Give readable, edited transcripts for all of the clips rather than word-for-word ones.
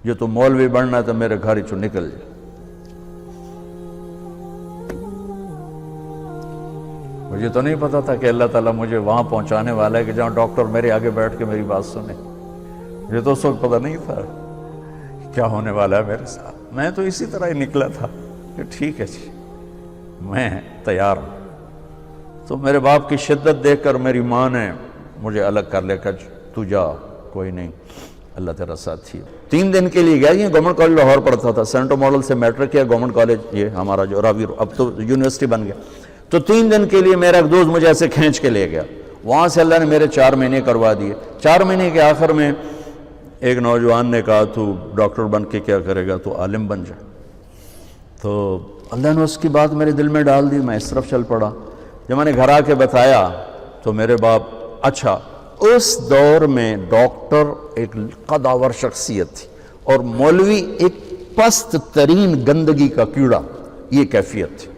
یہ تو مولوی بننا ہے تو میرے گھر چو نکل جائے. مجھے تو نہیں پتا تھا کہ اللہ تعالیٰ مجھے وہاں پہنچانے والا ہے کہ جہاں ڈاکٹر میرے آگے بیٹھ کے میری بات سنے. مجھے تو اس وقت پتا نہیں تھا کیا ہونے والا ہے میرے ساتھ. میں تو اسی طرح ہی نکلا تھا کہ ٹھیک ہے جی میں تیار ہوں. تو میرے باپ کی شدت دیکھ کر میری ماں نے مجھے الگ کر لے کر تو جا کوئی نہیں اللہ تیرا ساتھ ہی. 3 دن کے لیے گیا. یہ گورنمنٹ کالج لاہور پڑھتا تھا. سینٹر ماڈل سے میٹرک کیا گورنمنٹ کالج یہ ہمارا جو راوی اب تو یونیورسٹی بن گیا. تو 3 دن کے لیے میرا ایک دوست مجھے ایسے کھینچ کے لے گیا. وہاں سے اللہ نے میرے 4 مہینے کروا دیے. 4 مہینے کے آخر میں ایک نوجوان نے کہا تو ڈاکٹر بن کے کیا کرے گا, تو عالم بن جا. تو اللہ نے اس کی بات میرے دل میں ڈال دی. میں اس طرف چل پڑا. جب میں نے گھر آ کے بتایا تو میرے باپ اچھا اس دور میں ڈاکٹر ایک قداور شخصیت تھی اور مولوی ایک پست ترین گندگی کا کیڑا, یہ کیفیت تھی.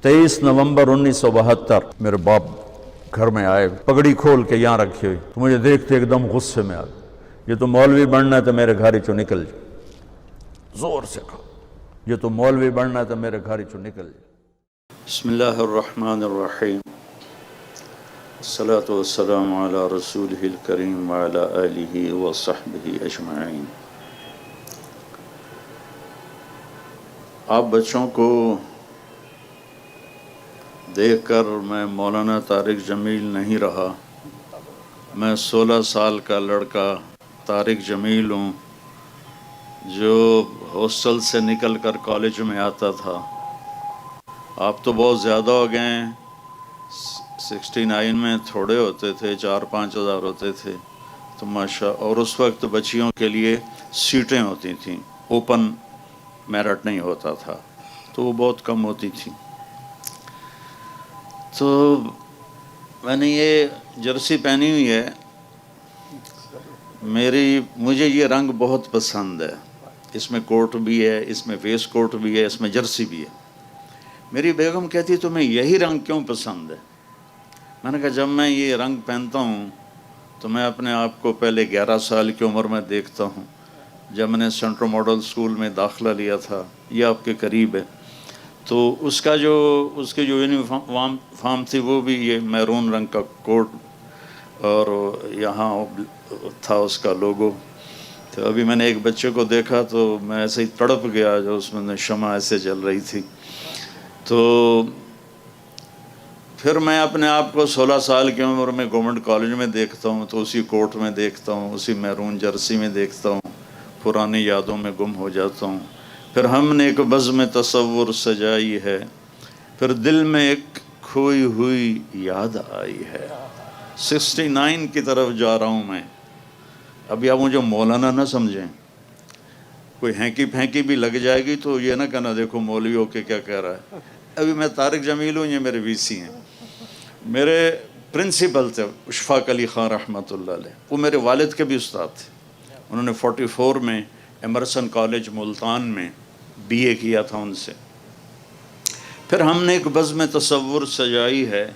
23 نومبر 1972 میرے باپ گھر میں آئے پگڑی کھول کے یہاں رکھی ہوئی. تو مجھے دیکھتے ایک دم غصے میں آ گئے. یہ تو مولوی بننا ہے تو میرے گھر چو نکل جائے. زور سے کہا یہ تو مولوی بننا ہے تو میرے گھر چو نکل جائے. بسم اللہ الرحمن الرحیم. الصلاة والسلام علی رسولہ الکریم وعلی آلہ وصحبہ اجمعین. آپ بچوں کو دیکھ کر میں مولانا طارق جمیل نہیں رہا. میں 16 سال کا لڑکا طارق جمیل ہوں جو ہاسٹل سے نکل کر کالج میں آتا تھا. آپ تو بہت زیادہ ہو گئے ہیں. 69 میں تھوڑے ہوتے تھے, 4-5 ہزار ہوتے تھے تو ماشاء. اور اس وقت بچیوں کے لیے سیٹیں ہوتی تھیں, اوپن میرٹ نہیں ہوتا تھا تو وہ بہت کم ہوتی تھیں. تو میں نے یہ جرسی پہنی ہوئی ہے. مجھے یہ رنگ بہت پسند ہے. اس میں کوٹ بھی ہے, اس میں ویسٹ کوٹ بھی ہے, اس میں جرسی بھی ہے. میری بیگم کہتی ہے تمہیں یہی رنگ کیوں پسند ہے؟ میں نے کہا جب میں یہ رنگ پہنتا ہوں تو میں اپنے آپ کو پہلے 11 سال کی عمر میں دیکھتا ہوں جب میں نے سینٹر ماڈل اسکول میں داخلہ لیا تھا. یہ آپ کے قریب ہے. تو اس کی جو یونیفارم تھی وہ بھی یہ میرون رنگ کا کوٹ اور یہاں تھا اس کا لوگو. تو ابھی میں نے ایک بچے کو دیکھا تو میں ایسے ہی تڑپ گیا جو اس میں شمع ایسے جل رہی تھی. تو پھر میں اپنے آپ کو 16 سال کی عمر میں گورنمنٹ کالج میں دیکھتا ہوں تو اسی کوٹ میں دیکھتا ہوں, اسی میرون جرسی میں دیکھتا ہوں. پرانی یادوں میں گم ہو جاتا ہوں. پھر ہم نے ایک بزم تصور سجائی ہے, پھر دل میں ایک کھوئی ہوئی یاد آئی ہے. 69 کی طرف جا رہا ہوں میں. ابھی آپ مجھے مولانا نہ سمجھیں, کوئی ہینکی پھینکی بھی لگ جائے گی تو یہ نہ کہنا دیکھو مولوی ہو کے کیا کہہ رہا ہے. ابھی میں طارق جمیل ہوں, یہ میرے وی سی ہیں. میرے پرنسپل تھے اشفاق علی خان رحمۃ اللہ علیہ, وہ میرے والد کے بھی استاد تھے. انہوں نے 44 میں ایمرسن کالج ملتان میں بی اے کیا تھا ان سے. پھر ہم نے ایک بزم تصور سجائی ہے,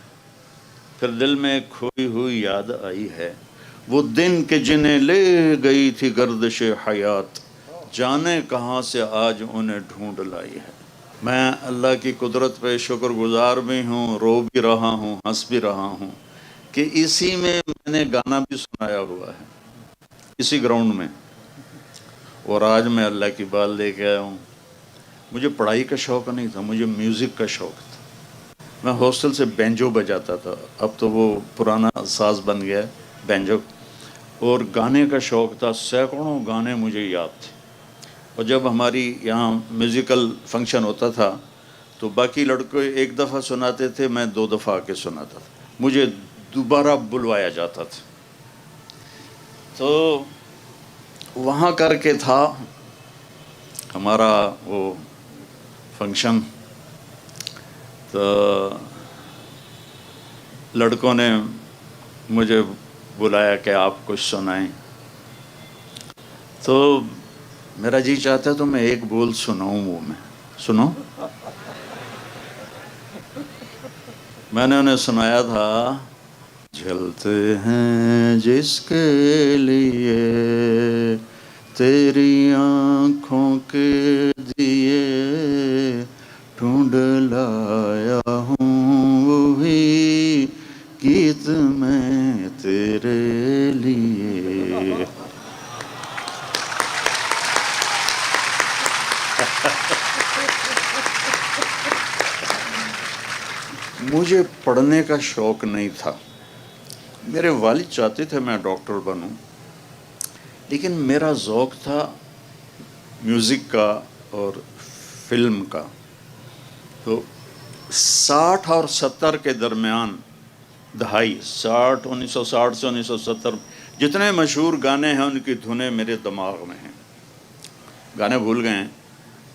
پھر دل میں ایک کھوئی ہوئی یاد آئی ہے. وہ دن کہ جنہیں لے گئی تھی گردش حیات, جانے کہاں سے آج انہیں ڈھونڈ لائی ہے. میں اللہ کی قدرت پہ شکر گزار بھی ہوں, رو بھی رہا ہوں, ہنس بھی رہا ہوں کہ اسی میں نے گانا بھی سنایا ہوا ہے, اسی گراؤنڈ میں. اور آج میں اللہ کی بات لے کے آیا ہوں. مجھے پڑھائی کا شوق نہیں تھا, مجھے میوزک کا شوق تھا. میں ہاسٹل سے بینجو بجاتا تھا, اب تو وہ پرانا ساز بن گیا بینجو. اور گانے کا شوق تھا, سینکڑوں گانے مجھے یاد تھے. اور جب ہماری یہاں میوزیکل فنکشن ہوتا تھا تو باقی لڑکے ایک دفعہ سناتے تھے, میں 2 دفعہ آ کے سناتا تھا. مجھے دوبارہ بلوایا جاتا تھا. تو وہاں کر کے تھا ہمارا وہ فنکشن. تو لڑکوں نے مجھے بلایا کہ آپ کچھ سنائیں. تو میرا جی چاہتا ہے تو میں ایک بول سناؤں. وہ میں سنو. میں نے انہیں سنایا تھا, جلتے ہیں جس کے لیے تیری آنکھوں کے دیے ڈھونڈ لایا ہوں وہی گیت میں تیرے لیے. مجھے پڑھنے کا شوق نہیں تھا. میرے والد چاہتے تھے میں ڈاکٹر بنوں، لیکن میرا ذوق تھا میوزک کا اور فلم کا. تو 60 اور 70 کے درمیان، دہائی 1960 سے 1970، جتنے مشہور گانے ہیں ان کی دھنیں میرے دماغ میں ہیں. گانے بھول گئے ہیں.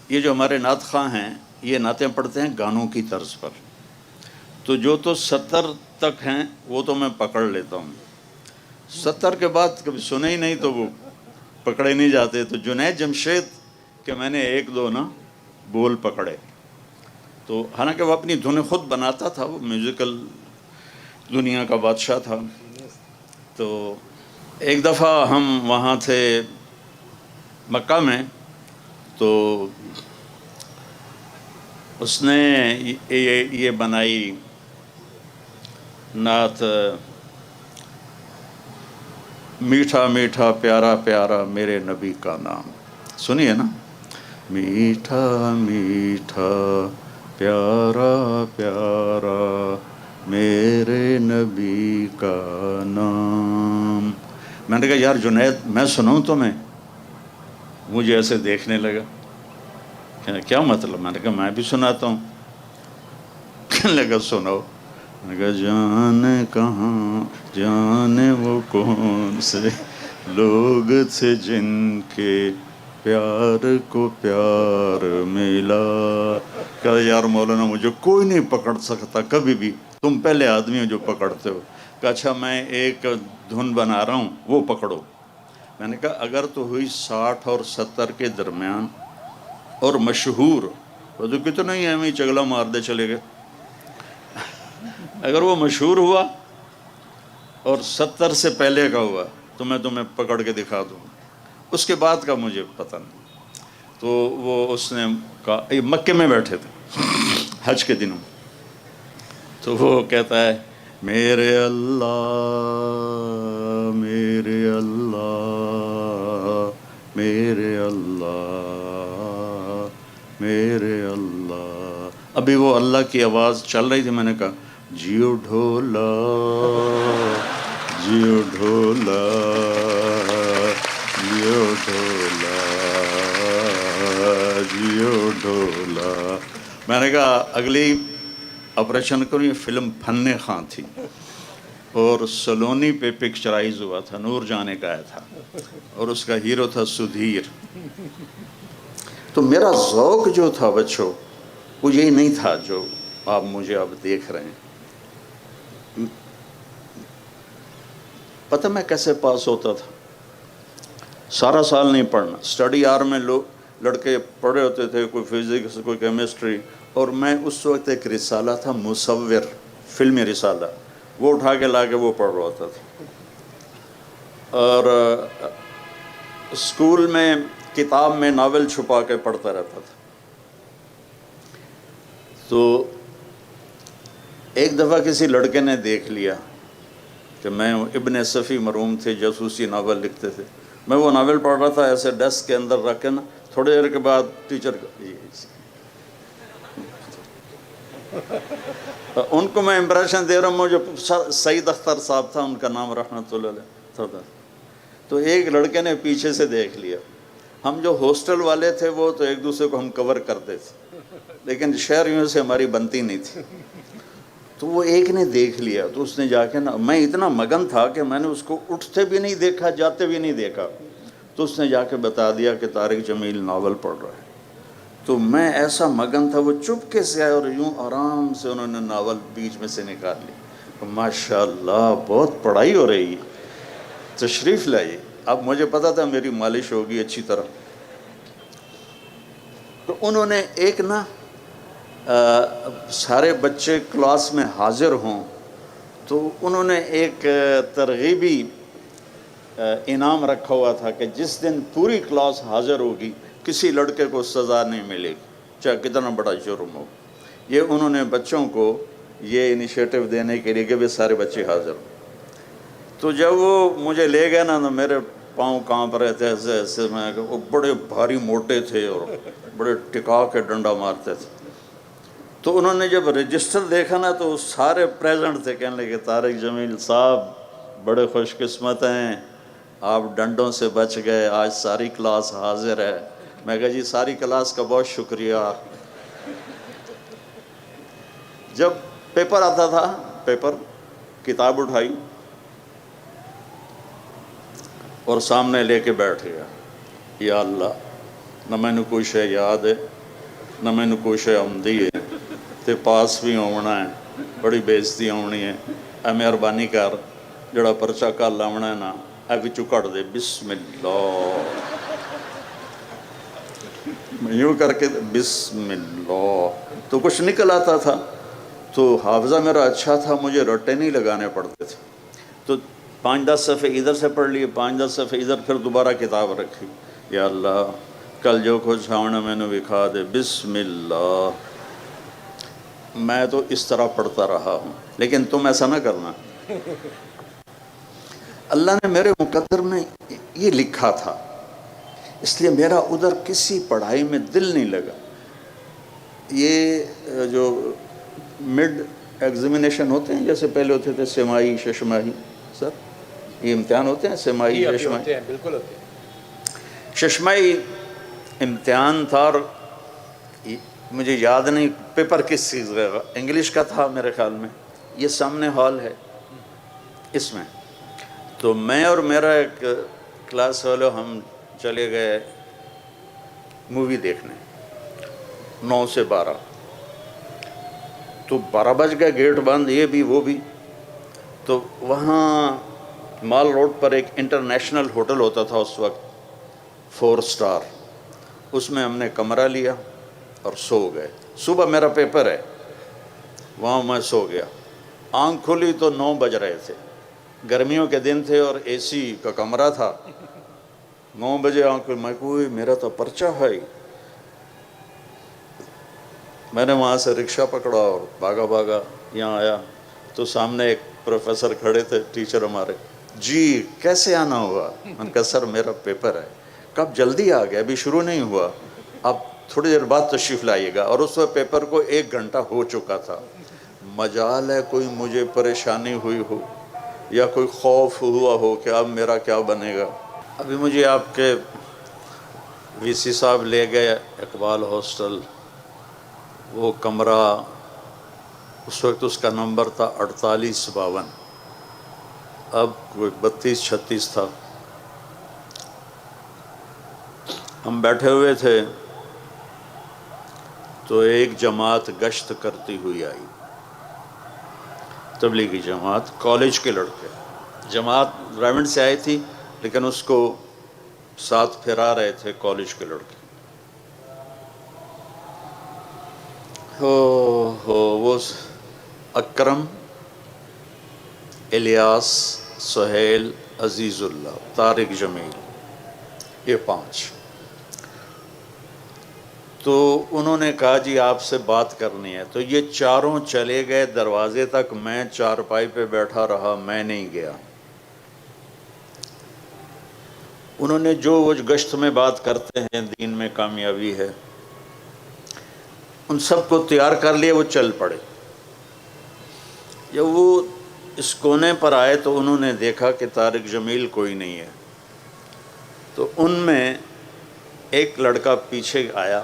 یہ جو ہمارے نعت خواں ہیں یہ نعتیں پڑھتے ہیں گانوں کی طرز پر. تو جو تو 70 تک ہیں وہ تو میں پکڑ لیتا ہوں. 70 کے بعد کبھی سنے ہی نہیں تو وہ پکڑے نہیں جاتے. تو جنید جمشید کے میں نے ایک دو نا بول پکڑے. تو حالانکہ وہ اپنی دھنیں خود بناتا تھا، وہ میوزیکل دنیا کا بادشاہ تھا. تو ایک دفعہ ہم وہاں تھے مکہ میں، تو اس نے یہ بنائی نعت، میٹھا میٹھا پیارا پیارا میرے نبی کا نام. سنیے نا. میٹھا میٹھا پیارا پیارا میرے نبی کا نام. میں نے کہا یار جنید میں سناؤں تمہیں؟ مجھے ایسے دیکھنے لگا. کیا مطلب؟ میں نے کہا میں بھی سناتا ہوں. کہنے لگا سناؤ. میں نے کہا جانے کہاں جانے وہ کون سے لوگ تھے جن کے پیار کو پیار ملا. کہا یار مولانا مجھے کوئی نہیں پکڑ سکتا کبھی بھی، تم پہلے آدمی ہو جو پکڑتے ہو. کہا اچھا میں ایک دھن بنا رہا ہوں وہ پکڑو. میں نے کہا اگر تو ہوئی 60 اور 70 کے درمیان اور مشہور، تو کتنا ہی ایویں چگلا مار دے چلے گئے. اگر وہ مشہور ہوا اور 70 سے پہلے کا ہوا تو میں تمہیں پکڑ کے دکھا دوں. اس کے بعد کا مجھے پتہ نہیں. تو وہ اس نے کہا، مکے میں بیٹھے تھے حج کے دنوں، تو وہ کہتا ہے میرے اللہ میرے اللہ میرے اللہ میرے اللہ. ابھی وہ اللہ کی آواز چل رہی تھی. میں نے کہا جیو ڈھولا جیو ڈھولا جیو ڈھولا جیو ڈھولا. میں نے کہا اگلی آپریشن کروں. یہ فلم فن خاں تھی اور سلونی پہ پکچرائز ہوا تھا، نور جانے کا آیا تھا اور اس کا ہیرو تھا سدھیر. تو میرا ذوق جو تھا بچوں وہ یہی نہیں تھا جو آپ مجھے اب دیکھ رہے ہیں. پتہ میں کیسے پاس ہوتا تھا؟ سارا سال نہیں پڑھنا. اسٹڈی آر میں لوگ لڑکے پڑھے ہوتے تھے، کوئی فزکس کوئی کیمسٹری، اور میں اس وقت ایک رسالہ تھا مصور، فلمی رسالہ، وہ اٹھا کے لا کے وہ پڑھ رہا ہوتا تھا. اور اسکول میں کتاب میں ناول چھپا کے پڑھتا رہتا تھا. تو ایک دفعہ کسی لڑکے نے دیکھ لیا کہ میں ابن صفی مرحوم تھے، جاسوسی ناول لکھتے تھے. میں وہ ناول پڑھ رہا تھا ایسے ڈیسک کے اندر رکھ کے نا. تھوڑی دیر کے بعد ٹیچر ان کو میں امپریشن دے رہا ہوں. مجھے سعید اختر صاحب تھا ان کا نام رحمۃ اللہ علیہ. تو ایک لڑکے نے پیچھے سے دیکھ لیا. ہم جو ہاسٹل والے تھے وہ تو ایک دوسرے کو ہم کور کرتے تھے، لیکن شہریوں سے ہماری بنتی نہیں تھی. تو وہ ایک نے دیکھ لیا. تو اس نے جا کے نا، میں اتنا مگن تھا کہ میں نے اس کو اٹھتے بھی نہیں دیکھا جاتے بھی نہیں دیکھا. تو اس نے جا کے بتا دیا کہ طارق جمیل ناول پڑھ رہا ہے. تو میں ایسا مگن تھا، وہ چپکے سے آئے اور یوں آرام سے انہوں نے ناول بیچ میں سے نکال لی. ماشاءاللہ بہت پڑھائی ہو رہی ہے، تشریف لائیے. اب مجھے پتا تھا میری مالش ہوگی اچھی طرح. تو انہوں نے ایک نا سارے بچے کلاس میں حاضر ہوں تو انہوں نے ایک ترغیبی انعام رکھا ہوا تھا کہ جس دن پوری کلاس حاضر ہوگی کسی لڑکے کو سزا نہیں ملے گی چاہے کتنا بڑا جرم ہو. یہ انہوں نے بچوں کو یہ انیشیٹو دینے کے لیے کہ بھی سارے بچے حاضر ہوں. تو جب وہ مجھے لے گئے نا تو میرے پاؤں کانپ رہے تھے ایسے ایسے. میں وہ بڑے بھاری موٹے تھے اور بڑے ٹکا کے ڈنڈا مارتے تھے. تو انہوں نے جب رجسٹر دیکھا نا تو سارے پریزنٹ تھے. کہنے لگے طارق جمیل صاحب بڑے خوش قسمت ہیں, آپ ڈنڈوں سے بچ گئے, آج ساری کلاس حاضر ہے. میں کہا جی ساری کلاس کا بہت شکریہ. جب پیپر آتا تھا, پیپر کتاب اٹھائی اور سامنے لے کے بیٹھ گیا. یا اللہ نہ مینوں کوئی شے یاد ہے نہ مینوں کوئی شے آمدی ہے تے پاس بھی ہونا ہے, بڑی بےزتی ہونی ہے. اے مہربانی کر جڑا پرچہ کل آونا ہے نا اے وچوں کٹ دے. بسم اللہ, یوں کر کے بسم اللہ. تو کچھ نکل آتا تھا. تو حافظہ میرا اچھا تھا, مجھے رٹے نہیں لگانے پڑتے تھے. تو 5-10 صفحے ادھر سے پڑھ لیے, 5-10 صفحے ادھر, پھر دوبارہ کتاب رکھی. یا اللہ کل جو کچھ آونا میں نے وکھا دے. بسم اللہ. میں تو اس طرح پڑھتا رہا ہوں, لیکن تم ایسا نہ کرنا. اللہ نے میرے مقدر میں یہ لکھا تھا, اس لیے میرا ادھر کسی پڑھائی میں دل نہیں لگا. یہ جو مڈ ایگزامینیشن ہوتے ہیں جیسے پہلے ہوتے تھے سیمائی ششماہی, سر یہ امتحان ہوتے ہیں سیمائی ششماہی, بالکل ہوتے ہیں. ششمائی امتحان تھا اور مجھے یاد نہیں پیپر کس چیز کا, انگلش کا تھا میرے خیال میں. یہ سامنے ہال ہے اس میں. تو میں اور میرا ایک کلاس والو ہم چلے گئے مووی دیکھنے 9 سے 12. تو 12 بج گئے, گیٹ بند, یہ بھی وہ بھی. تو وہاں مال روڈ پر ایک انٹرنیشنل ہوٹل ہوتا تھا اس وقت, 4 سٹار. اس میں ہم نے کمرہ لیا اور سو گئے. صبح میرا پیپر ہے, وہاں میں سو گیا. آنکھ کھلی تو 9 بج رہے تھے, گرمیوں کے دن تھے اور اے سی کا کمرہ تھا. 9 بجے آنکھ کھلی, میں کوئی میرا تو پرچہ ہے. میں نے وہاں سے رکشہ پکڑا اور بھاگا یہاں آیا. تو سامنے ایک پروفیسر کھڑے تھے, ٹیچر ہمارے. جی کیسے آنا ہوا؟ میں نے کہا سر میرا پیپر ہے. کب جلدی آ گیا, ابھی شروع نہیں ہوا, آپ تھوڑی دیر بعد تشریف لائیے گا. اور اس وقت پیپر کو 1 گھنٹہ ہو چکا تھا. مجال ہے کوئی مجھے پریشانی ہوئی ہو یا کوئی خوف ہوا ہو کہ اب میرا کیا بنے گا. ابھی مجھے آپ کے وی سی صاحب لے گئے اقبال ہاسٹل. وہ کمرہ اس وقت اس کا نمبر تھا 4852, اب کوئی 32-36 تھا. ہم بیٹھے ہوئے تھے تو ایک جماعت گشت کرتی ہوئی آئی, تبلیغی جماعت, کالج کے لڑکے. جماعت ریونڈ سے آئی تھی لیکن اس کو ساتھ پھرا رہے تھے کالج کے لڑکے. وہ اکرم, الیاس, سہیل, عزیز اللہ, طارق جمیل, یہ 5. تو انہوں نے کہا جی آپ سے بات کرنی ہے. تو یہ چاروں چلے گئے دروازے تک, میں چارپائی پہ بیٹھا رہا, میں نہیں گیا. انہوں نے جو وہ گشت میں بات کرتے ہیں دین میں کامیابی ہے, ان سب کو تیار کر لیے, وہ چل پڑے. جب وہ اس کونے پر آئے تو انہوں نے دیکھا کہ طارق جمیل کوئی نہیں ہے. تو ان میں ایک لڑکا پیچھے آیا,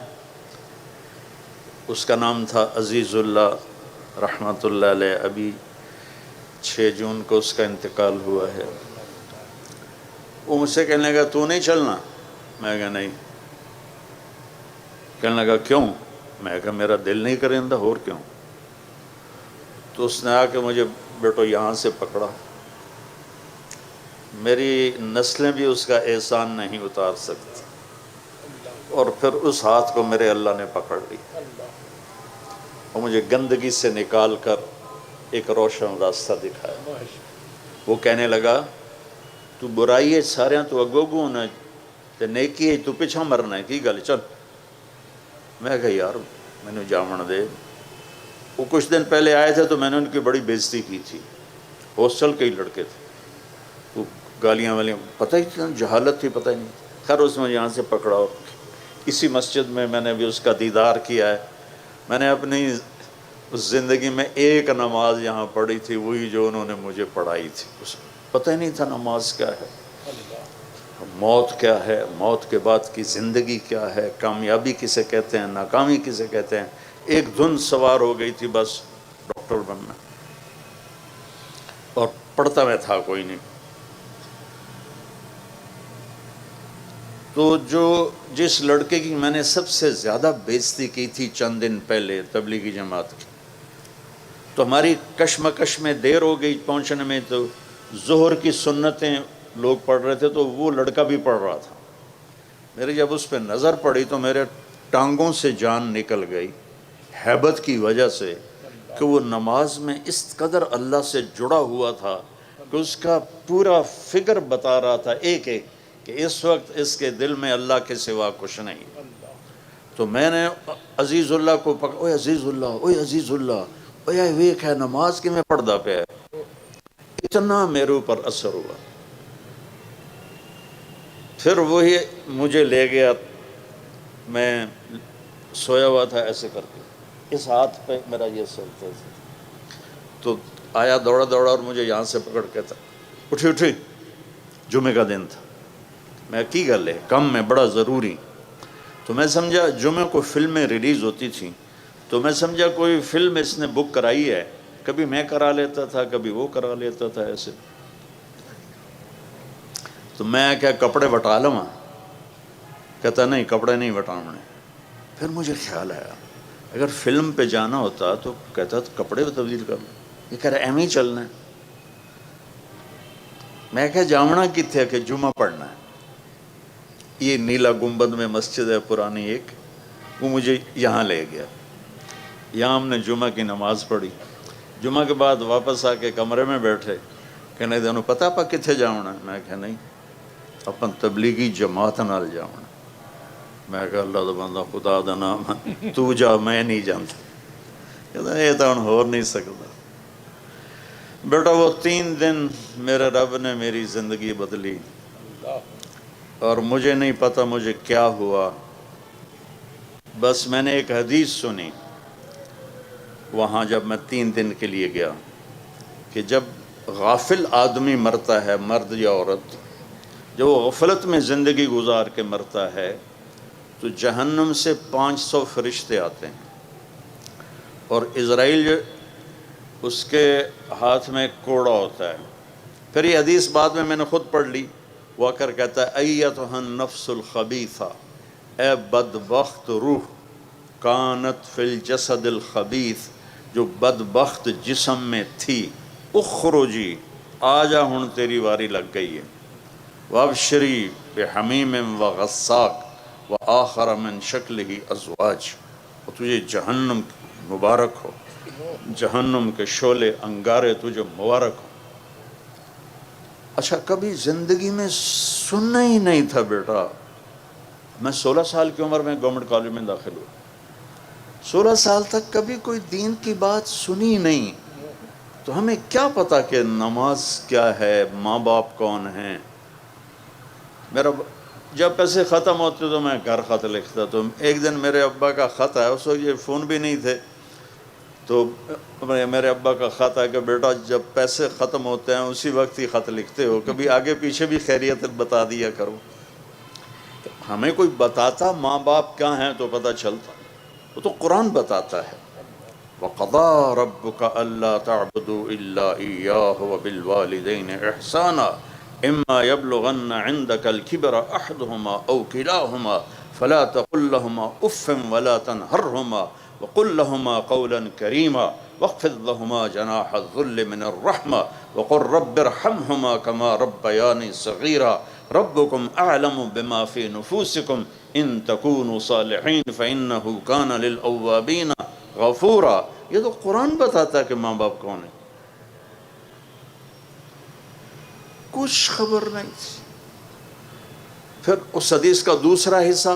اس کا نام تھا عزیز اللہ رحمۃ اللہ علیہ. ابھی 6 جون کو اس کا انتقال ہوا ہے. وہ مجھ سے کہنے لگا تو نہیں چلنا؟ میں کہا نہیں. کہنے لگا کیوں؟ میں کہا میرا دل نہیں کرندہ, اور کیوں؟ تو اس نے آ کے مجھے بیٹو یہاں سے پکڑا. میری نسلیں بھی اس کا احسان نہیں اتار سکتی, اور پھر اس ہاتھ کو میرے اللہ نے پکڑ لی اور مجھے گندگی سے نکال کر ایک روشن راستہ دکھایا. وہ کہنے لگا تو برائی ہے سارے تو اگو اگو ہونا تے نیکی ہے تو پیچھا مرنا ہے کی گل چل میں کہا یار میں نے جامن دے وہ کچھ دن پہلے آئے تھے تو میں نے ان کی بڑی بےزتی کی تھی ہاسٹل کے ہی لڑکے تھے وہ گالیاں والیاں پتہ ہی تھی جہالت تھی پتہ ہی نہیں خیر اس میں یہاں سے پکڑا اور اسی مسجد میں میں نے بھی اس کا دیدار کیا ہے میں نے اپنی زندگی میں ایک نماز یہاں پڑھی تھی وہی جو انہوں نے مجھے پڑھائی تھی اس پتہ ہی نہیں تھا نماز کیا ہے موت کیا ہے موت کے بعد کی زندگی کیا ہے کامیابی کسے کہتے ہیں ناکامی کسے کہتے ہیں ایک دھن سوار ہو گئی تھی بس ڈاکٹر بننا اور پڑھتا میں تھا کوئی نہیں تو جو جس لڑکے کی میں نے سب سے زیادہ بےزتی کی تھی چند دن پہلے تبلیغی جماعت کی تو ہماری کشمکش میں دیر ہو گئی پہنچنے میں تو ظہر کی سنتیں لوگ پڑھ رہے تھے تو وہ لڑکا بھی پڑھ رہا تھا میری جب اس پہ نظر پڑی تو میرے ٹانگوں سے جان نکل گئی ہیبت کی وجہ سے کہ وہ نماز میں اس قدر اللہ سے جڑا ہوا تھا کہ اس کا پورا فکر بتا رہا تھا ایک ایک کہ اس وقت اس کے دل میں اللہ کے سوا کچھ نہیں تو میں نے عزیز اللہ کو پکڑا اوے عزیز اللہ اوے عزیز اللہ اوے ویک ہے نماز کی میں پڑھدا پہ ہے اتنا میرے اوپر اثر ہوا پھر وہی مجھے لے گیا میں سویا ہوا تھا ایسے کر کے اس ہاتھ پہ میرا یہ سلتا تو آیا دوڑا دوڑا اور مجھے یہاں سے پکڑ کے تھا اٹھی اٹھی جمعے کا دن تھا میں کی گل ہے کم میں بڑا ضروری تو میں سمجھا جمعے کو فلمیں ریلیز ہوتی تھیں تو میں سمجھا کوئی فلم اس نے بک کرائی ہے کبھی میں کرا لیتا تھا کبھی وہ کرا لیتا تھا ایسے تو میں کیا کپڑے وٹا لوں کہتا نہیں کپڑے نہیں وٹانے پھر مجھے خیال آیا اگر فلم پہ جانا ہوتا تو کہتا تو کپڑے تبدیل کر لوں یہ کہہ رہا ایم ہی چلنا ہے میں کہا جامنا کتنے کہ جمعہ پڑھنا ہے یہ نیلا گنبد میں مسجد ہے پرانی ایک وہ مجھے یہاں لے گیا یہاں ہم نے جمعہ کی نماز پڑھی جمعہ کے بعد واپس آ کے کمرے میں بیٹھے کہنے دونوں پتہ پا کتنے جاؤنا میں کہا نہیں اپن تبلیغی جماعت نال جاؤنا میں کہا اللہ دا بندہ خدا دا نام تو جا میں نہیں جانتا کہتا یہ تو ہوں ہو نہیں سکتا بیٹا وہ 3 دن میرے رب نے میری زندگی بدلی اور مجھے نہیں پتہ مجھے کیا ہوا بس میں نے ایک حدیث سنی وہاں جب میں 3 دن کے لیے گیا کہ جب غافل آدمی مرتا ہے مرد یا عورت جو غفلت میں زندگی گزار کے مرتا ہے تو جہنم سے 500 فرشتے آتے ہیں اور اسرائیل اس کے ہاتھ میں کوڑا ہوتا ہے پھر یہ حدیث بعد میں نے خود پڑھ لی وہ کر کہتا ہے ایتھا النفس الخبیثہ اے بدبخت روح کانت فی الجسد الخبیث جو بدبخت جسم میں تھی اخرجی آجا ہن تیری واری لگ گئی ہے وابشری بحمیم وغساق وآخر من شکلہ ازواج اور تجھے جہنم مبارک ہو جہنم کے شعلے انگارے تجھے مبارک ہو اچھا کبھی زندگی میں سننا ہی نہیں تھا بیٹا میں 16 سال کی عمر میں گورنمنٹ کالج میں داخل ہوا 16 سال تک کبھی کوئی دین کی بات سنی نہیں تو ہمیں کیا پتا کہ نماز کیا ہے ماں باپ کون ہیں میرا جب پیسے ختم ہوتے تو میں گھر خط لکھتا تو ایک دن میرے ابا کا خط آیا اس وقت یہ فون بھی نہیں تھے تو میرے ابا کا خط آیا کہ بیٹا جب پیسے ختم ہوتے ہیں اسی وقت ہی خط لکھتے ہو کبھی آگے پیچھے بھی خیریت بتا دیا کرو ہمیں کوئی بتاتا ماں باپ کیا ہیں تو پتہ چلتا وہ تو قرآن بتاتا ہے وَقَضَى رَبُّكَ أَلَّا تَعْبُدُوا إِلَّا إِيَّاهُ وَبِالْوَالِدَيْنِ إِحْسَانًا إِمَّا يَبْلُغَنَّ عِنْدَكَ الْكِبَرَ أَحَدُهُمَا أَوْ كِلَاهُمَا فَلَا تَقُلْ لَهُمَا أُفٍّ وَلَا تَنْهَرْهُمَا وَقُلْ لَهُمَا قَوْلًا كَرِيمًا وَاخْفِضْ لَهُمَا جَنَاحَ الذُّلِّ مِنَ الرَّحْمَةِ وَقُلْ رَبِّ ارْحَمْهُمَا كَمَا رَبَّيَانِي صَغِيرًا رَبُّكُمْ أَعْلَمُ بِمَا فِي نُفُوسِكُمْ إِن تَكُونُوا صَالِحِينَ فَإِنَّهُ كَانَ لِلْأَوَّابِينَ غفورا یہ تو قرآن بتاتا ہے کہ ماں باپ کون ہے کچھ خبر نہیں تھی۔ پھر اس حدیث کا دوسرا حصہ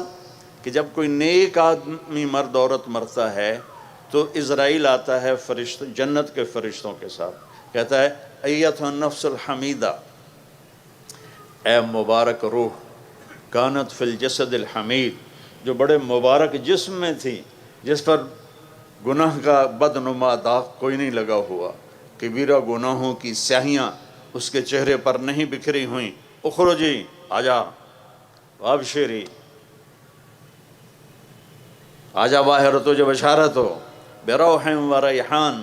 کہ جب کوئی نیک آدمی مرد عورت مرتا ہے تو اسرائیل آتا ہے فرشتوں جنت کے فرشتوں کے ساتھ، کہتا ہے ایتھا النفس الحمیدہ، اے مبارک روح، کانت فی الجسد الحمید، جو بڑے مبارک جسم میں تھی، جس پر گناہ کا بدنما داغ کوئی نہیں لگا ہوا، کبیرہ گناہوں کی سیاہیاں اس کے چہرے پر نہیں بکھری ہوئیں، اخرجی، آجا وابشری، آجا باہر، تجھے بشارت ہو، بروح و ریحان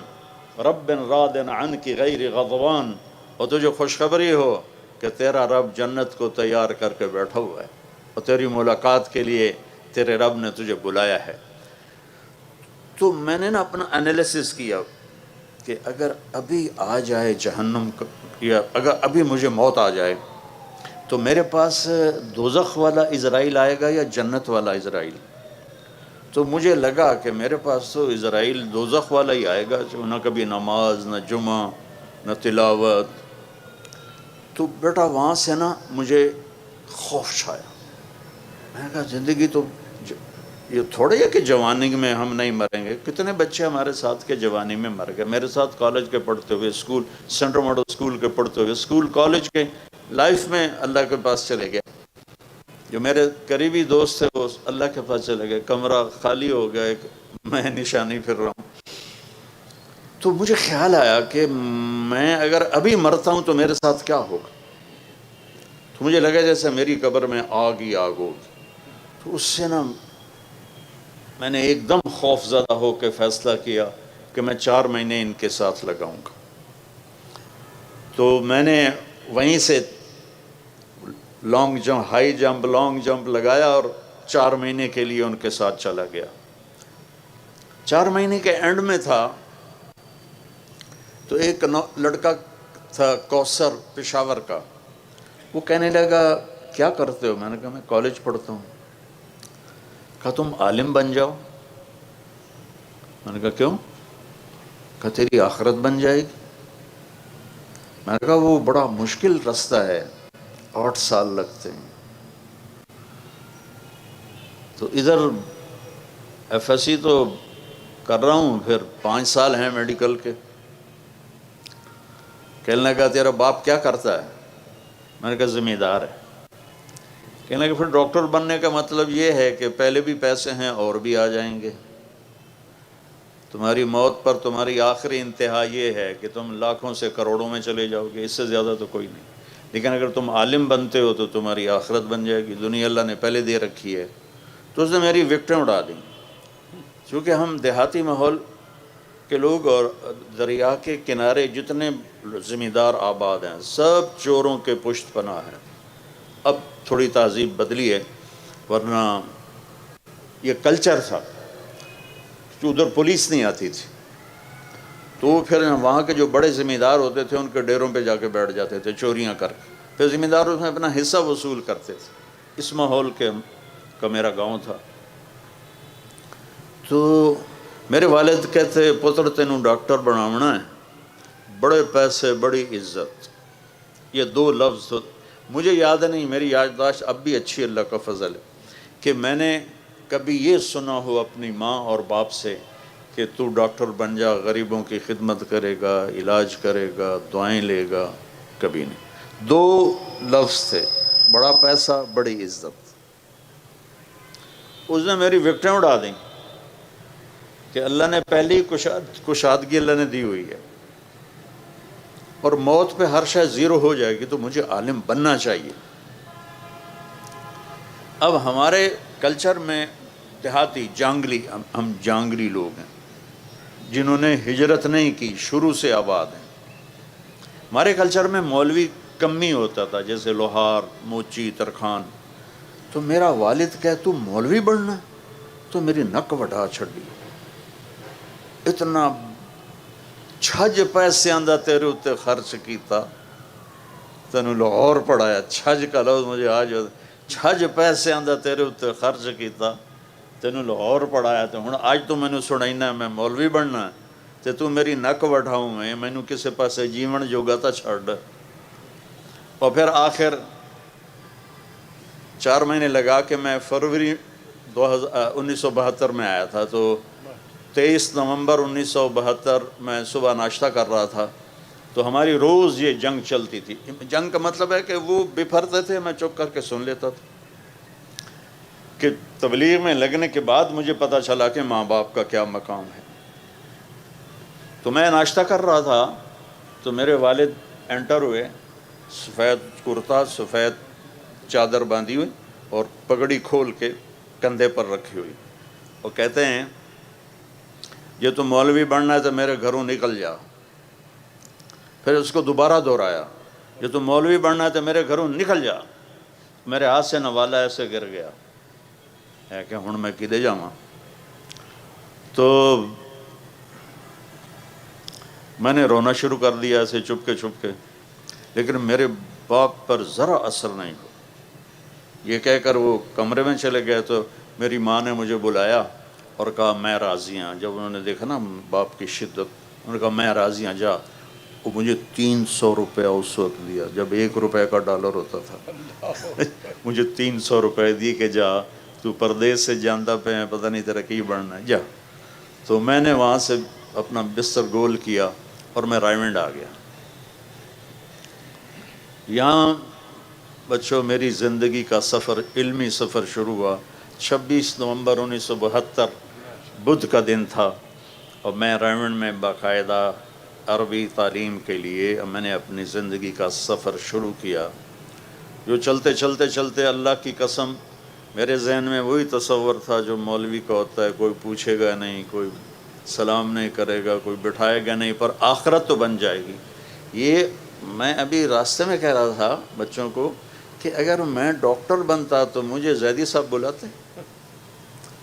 رب راض عنک غیر غضبان، اور تجھے خوشخبری ہو کہ تیرا رب جنت کو تیار کر کے بیٹھا ہوا ہے اور تیری ملاقات کے لیے تیرے رب نے تجھے بلایا ہے۔ تو میں نے نا اپنا انالیسس کیا کہ اگر ابھی آ جائے جہنم یا اگر ابھی مجھے موت آ جائے تو میرے پاس دوزخ والا عزرائیل آئے گا یا جنت والا عزرائیل؟ تو مجھے لگا کہ میرے پاس تو عزرائیل دوزخ والا ہی آئے گا، جو نہ کبھی نماز، نہ جمعہ، نہ تلاوت۔ تو بیٹا وہاں سے نا مجھے خوف چھایا، میں نے کہا زندگی تو یہ تھوڑے ہے کہ جوانی میں ہم نہیں مریں گے، کتنے بچے ہمارے ساتھ کے جوانی میں مر گئے، میرے ساتھ کالج کے پڑھتے ہوئے، اسکول سینٹرل ماڈل اسکول کے پڑھتے ہوئے، اسکول کالج کے لائف میں اللہ کے پاس چلے گئے، جو میرے قریبی دوست تھے وہ اللہ کے پاس چلے گئے، کمرہ خالی ہو گیا، ایک میں نشانی پھر رہا ہوں۔ تو مجھے خیال آیا کہ میں اگر ابھی مرتا ہوں تو میرے ساتھ کیا ہوگا؟ تو مجھے لگا جیسے میری قبر میں آگ ہی آگ ہوگی۔ تو اس سے نا میں نے ایک دم خوف زدہ ہو کے فیصلہ کیا کہ میں 4 مہینے ان کے ساتھ لگاؤں گا۔ تو میں نے وہیں سے long jump, high jump, long jump لگایا اور 4 مہینے کے لیے ان کے ساتھ چلا گیا۔ 4 مہینے کے اینڈ میں تھا تو ایک لڑکا تھا کوثر، پشاور کا، وہ کہنے لگا کیا کرتے ہو؟ میں نے کہا میں کالج پڑھتا ہوں۔ کہا تم عالم بن جاؤ۔ میں نے کہا کیوں؟ کہا تیری آخرت بن جائے گی۔ میں نے کہا وہ بڑا مشکل رستہ ہے، 8 سال لگتے ہیں۔ تو ادھر ایف ایس سی تو کر رہا ہوں، پھر 5 سال ہیں میڈیکل کے۔ کہنے لگا تیرا باپ کیا کرتا ہے؟ میں نے کہا زمیندار ہے۔ کہنے لگا پھر ڈاکٹر بننے کا مطلب یہ ہے کہ پہلے بھی پیسے ہیں اور بھی آ جائیں گے، تمہاری موت پر تمہاری آخری انتہا یہ ہے کہ تم لاکھوں سے کروڑوں میں چلے جاؤ گے، اس سے زیادہ تو کوئی نہیں، لیکن اگر تم عالم بنتے ہو تو تمہاری آخرت بن جائے گی، دنیا اللہ نے پہلے دے رکھی ہے۔ تو اس نے میری وکٹیں اڑا دیں، چونکہ ہم دیہاتی ماحول کے لوگ اور دریا کے کنارے جتنے زمیندار آباد ہیں سب چوروں کے پشت پناہ ہیں۔ اب تھوڑی تہذیب بدلی ہے، ورنہ یہ کلچر تھا کہ ادھر پولیس نہیں آتی تھی، تو پھر وہاں کے جو بڑے زمیندار ہوتے تھے ان کے ڈیروں پہ جا کے بیٹھ جاتے تھے چوریاں کر کے، پھر زمیندار اس میں اپنا حصہ وصول کرتے تھے۔ اس ماحول کا میرا گاؤں تھا۔ تو میرے والد کہتے پتر تینوں ڈاکٹر بناونا ہے، بڑے پیسے بڑی عزت، یہ 2 لفظ تو مجھے یاد نہیں، میری یادداشت اب بھی اچھی اللہ کا فضل ہے کہ میں نے کبھی یہ سنا ہو اپنی ماں اور باپ سے کہ تو ڈاکٹر بن جا، غریبوں کی خدمت کرے گا، علاج کرے گا، دعائیں لے گا، کبھی نہیں۔ 2 لفظ تھے، بڑا پیسہ بڑی عزت۔ اس نے میری وکٹیں اڑا دیں کہ اللہ نے پہلی کشادگی اللہ نے دی ہوئی ہے، اور موت پہ ہر شے زیرو ہو جائے گی، تو مجھے عالم بننا چاہیے۔ اب ہمارے کلچر میں دیہاتی جانگلی، ہم جانگلی لوگ ہیں جنہوں نے ہجرت نہیں کی، شروع سے آباد ہیں۔ ہمارے کلچر میں مولوی کمی ہوتا تھا، جیسے لوہار، موچی، ترخان۔ تو میرا والد کہے تو مولوی بننا، تو میری نک وڈا چھڑی، اتنا چھج پیسے آندہ تیرے اتے خرچ کیتا، تینوں لاہور پڑھایا۔ چھج کا لفظ مجھے آج چھج پیسے آندہ تیرے اتے خرچ کیتا، تینوں لاہور پڑھایا، تو ہن آج تو مینوں سنائنا میں مولوی بننا تے تو میری نک وڈھاؤں میں مینوں کسے پاسے جیون جوگا تا چھڑ۔ اور پھر آخر 4 مہینے لگا کہ میں فروری 1972 میں آیا تھا، تو 23 نومبر 1972 میں صبح ناشتہ کر رہا تھا، تو ہماری روز یہ جنگ چلتی تھی۔ جنگ کا مطلب ہے کہ وہ بپھرتے تھے، میں چپ کر کے سن لیتا تھا، کہ تبلیغ میں لگنے کے بعد مجھے پتہ چلا کہ ماں باپ کا کیا مقام ہے۔ تو میں ناشتہ کر رہا تھا تو میرے والد انٹر ہوئے، سفید کرتا، سفید چادر باندھی ہوئی اور پگڑی کھول کے کندھے پر رکھی ہوئی، اور کہتے ہیں یہ تو مولوی بننا ہے تو میرے گھروں نکل جا۔ پھر اس کو دوبارہ دہرایا، یہ تو مولوی بننا ہے تو میرے گھروں نکل جا۔ میرے ہاتھ سے نوالا ایسے گر گیا ہے کہ ہن میں کدے جاواں۔ تو میں نے رونا شروع کر دیا ایسے چپ کے، لیکن میرے باپ پر ذرا اثر نہیں ہو۔ یہ کہہ کر وہ کمرے میں چلے گئے، تو میری ماں نے مجھے بلایا اور کہا میں راضی ہوں۔ جب انہوں نے دیکھا نا باپ کی شدت، انہوں نے کہا میں راضی ہوں، جا۔ وہ مجھے 300 روپے اس وقت دیا، جب 1 روپے کا ڈالر ہوتا تھا۔ مجھے 300 روپے دی کہ جا، تو پردیس سے جانتا پہ ہے، پتہ نہیں تیرا کی بڑھنا ہے، جا۔ تو میں نے وہاں سے اپنا بستر گول کیا اور میں رائمنڈ آ گیا۔ یہاں بچوں میری زندگی کا سفر، علمی سفر شروع ہوا۔ 26 نومبر 1972 بدھ کا دن تھا، اور میں رائمنڈ میں باقاعدہ عربی تعلیم کے لیے میں نے اپنی زندگی کا سفر شروع کیا، جو چلتے اللہ کی قسم میرے ذہن میں وہی تصور تھا جو مولوی کا ہوتا ہے، کوئی پوچھے گا نہیں، کوئی سلام نہیں کرے گا، کوئی بٹھائے گا نہیں، پر آخرت تو بن جائے گی۔ یہ میں ابھی راستے میں کہہ رہا تھا بچوں کو کہ اگر میں ڈاکٹر بنتا تو مجھے زیدی صاحب بلاتے۔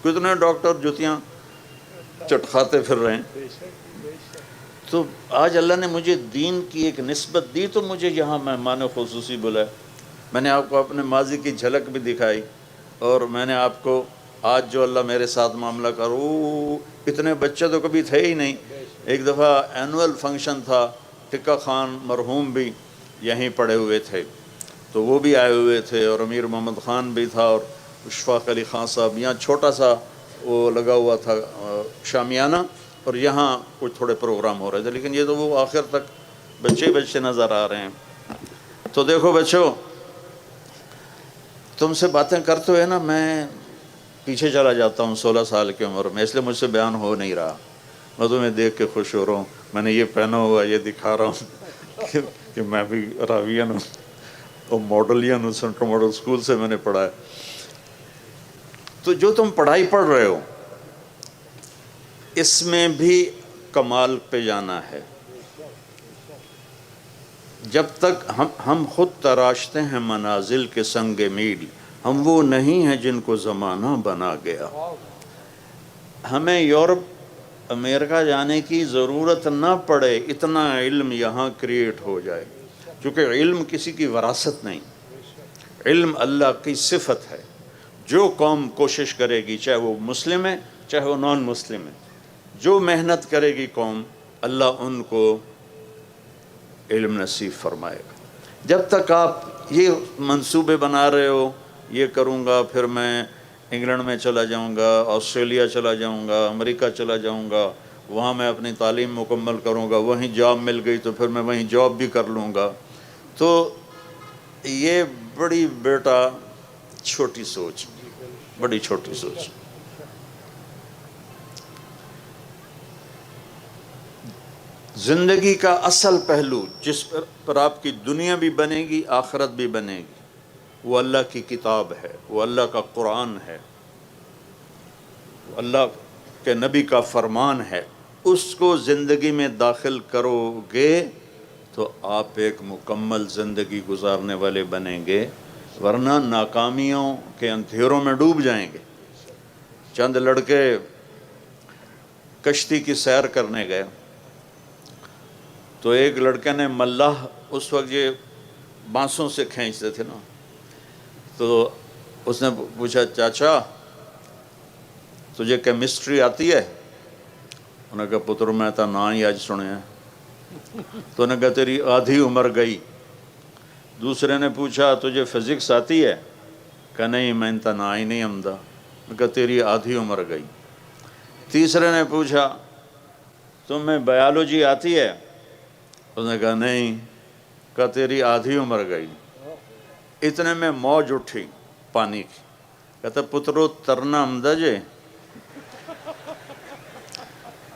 کتنے ڈاکٹر جوتیاں چٹکھاتے پھر رہے ہیں، تو آج اللہ نے مجھے دین کی ایک نسبت دی تو مجھے یہاں مہمان خصوصی بلایا۔ میں نے آپ کو اپنے ماضی کی جھلک بھی دکھائی، اور میں نے آپ کو آج جو اللہ میرے ساتھ معاملہ کرو، اتنے بچے تو کبھی تھے ہی نہیں۔ ایک دفعہ اینول فنکشن تھا، ٹکا خان مرحوم بھی یہیں پڑے ہوئے تھے، تو وہ بھی آئے ہوئے تھے، اور امیر محمد خان بھی تھا، اور اشفاق علی خان صاحب۔ یہاں چھوٹا سا وہ لگا ہوا تھا شامیانہ، اور یہاں کچھ تھوڑے پروگرام ہو رہے تھے، لیکن یہ تو وہ آخر تک بچے نظر آ رہے ہیں۔ تو دیکھو بچوں، تم سے باتیں کرتے ہوئے نا میں پیچھے چلا جاتا ہوں 16 سال کی عمر میں، اس لیے مجھ سے بیان ہو نہیں رہا۔ میں تمہیں دیکھ کے خوش ہو رہا ہوں، میں نے یہ پہنا ہوا، یہ دکھا رہا ہوں کہ میں بھی راویان ہوں اور ماڈلیان ہوں، سینٹرل ماڈل سکول سے میں نے پڑھا ہے۔ تو جو تم پڑھائی پڑھ رہے ہو اس میں بھی کمال پہ جانا ہے۔ جب تک ہم خود تراشتے ہیں منازل کے سنگ میل، ہم وہ نہیں ہیں جن کو زمانہ بنا گیا۔ ہمیں یورپ امریکہ جانے کی ضرورت نہ پڑے، اتنا علم یہاں کریٹ ہو جائے، کیونکہ علم کسی کی وراثت نہیں، علم اللہ کی صفت ہے۔ جو قوم کوشش کرے گی، چاہے وہ مسلم ہے چاہے وہ نان مسلم ہے، جو محنت کرے گی قوم، اللہ ان کو علم نصیب فرمائے گا۔ جب تک آپ یہ منصوبے بنا رہے ہو، یہ کروں گا، پھر میں انگلینڈ میں چلا جاؤں گا، آسٹریلیا چلا جاؤں گا، امریکہ چلا جاؤں گا، وہاں میں اپنی تعلیم مکمل کروں گا، وہیں جاب مل گئی تو پھر میں وہیں جاب بھی کر لوں گا، تو یہ بڑی بیٹا چھوٹی سوچ، بڑی چھوٹی سوچ۔ زندگی کا اصل پہلو جس پر آپ کی دنیا بھی بنے گی، آخرت بھی بنے گی، وہ اللہ کی کتاب ہے، وہ اللہ کا قرآن ہے، وہ اللہ کے نبی کا فرمان ہے۔ اس کو زندگی میں داخل کرو گے تو آپ ایک مکمل زندگی گزارنے والے بنیں گے، ورنہ ناکامیوں کے اندھیروں میں ڈوب جائیں گے۔ چند لڑکے کشتی کی سیر کرنے گئے، تو ایک لڑکے نے ملاح، اس وقت یہ بانسوں سے کھینچتے تھے نا، تو اس نے پوچھا چاچا تجھے کیمسٹری آتی ہے؟ انہوں نے کہا پتر میں تو نہ ہی آج سنے ہیں۔ تو انہوں نے کہا تیری آدھی عمر گئی، دوسرے نے پوچھا تجھے فزکس آتی ہے؟ کہ نہیں میں نہ ہی نہیں آمدہ۔ کہ تیری آدھی عمر گئی۔ تیسرے نے پوچھا تمہیں بایولوجی آتی ہے؟ اس نے کہا نہیں۔ کہ تیری آدھی عمر گئی۔ اتنے میں موج اٹھی پانی کی۔ کہتا پترو ترنا آمدہ جے؟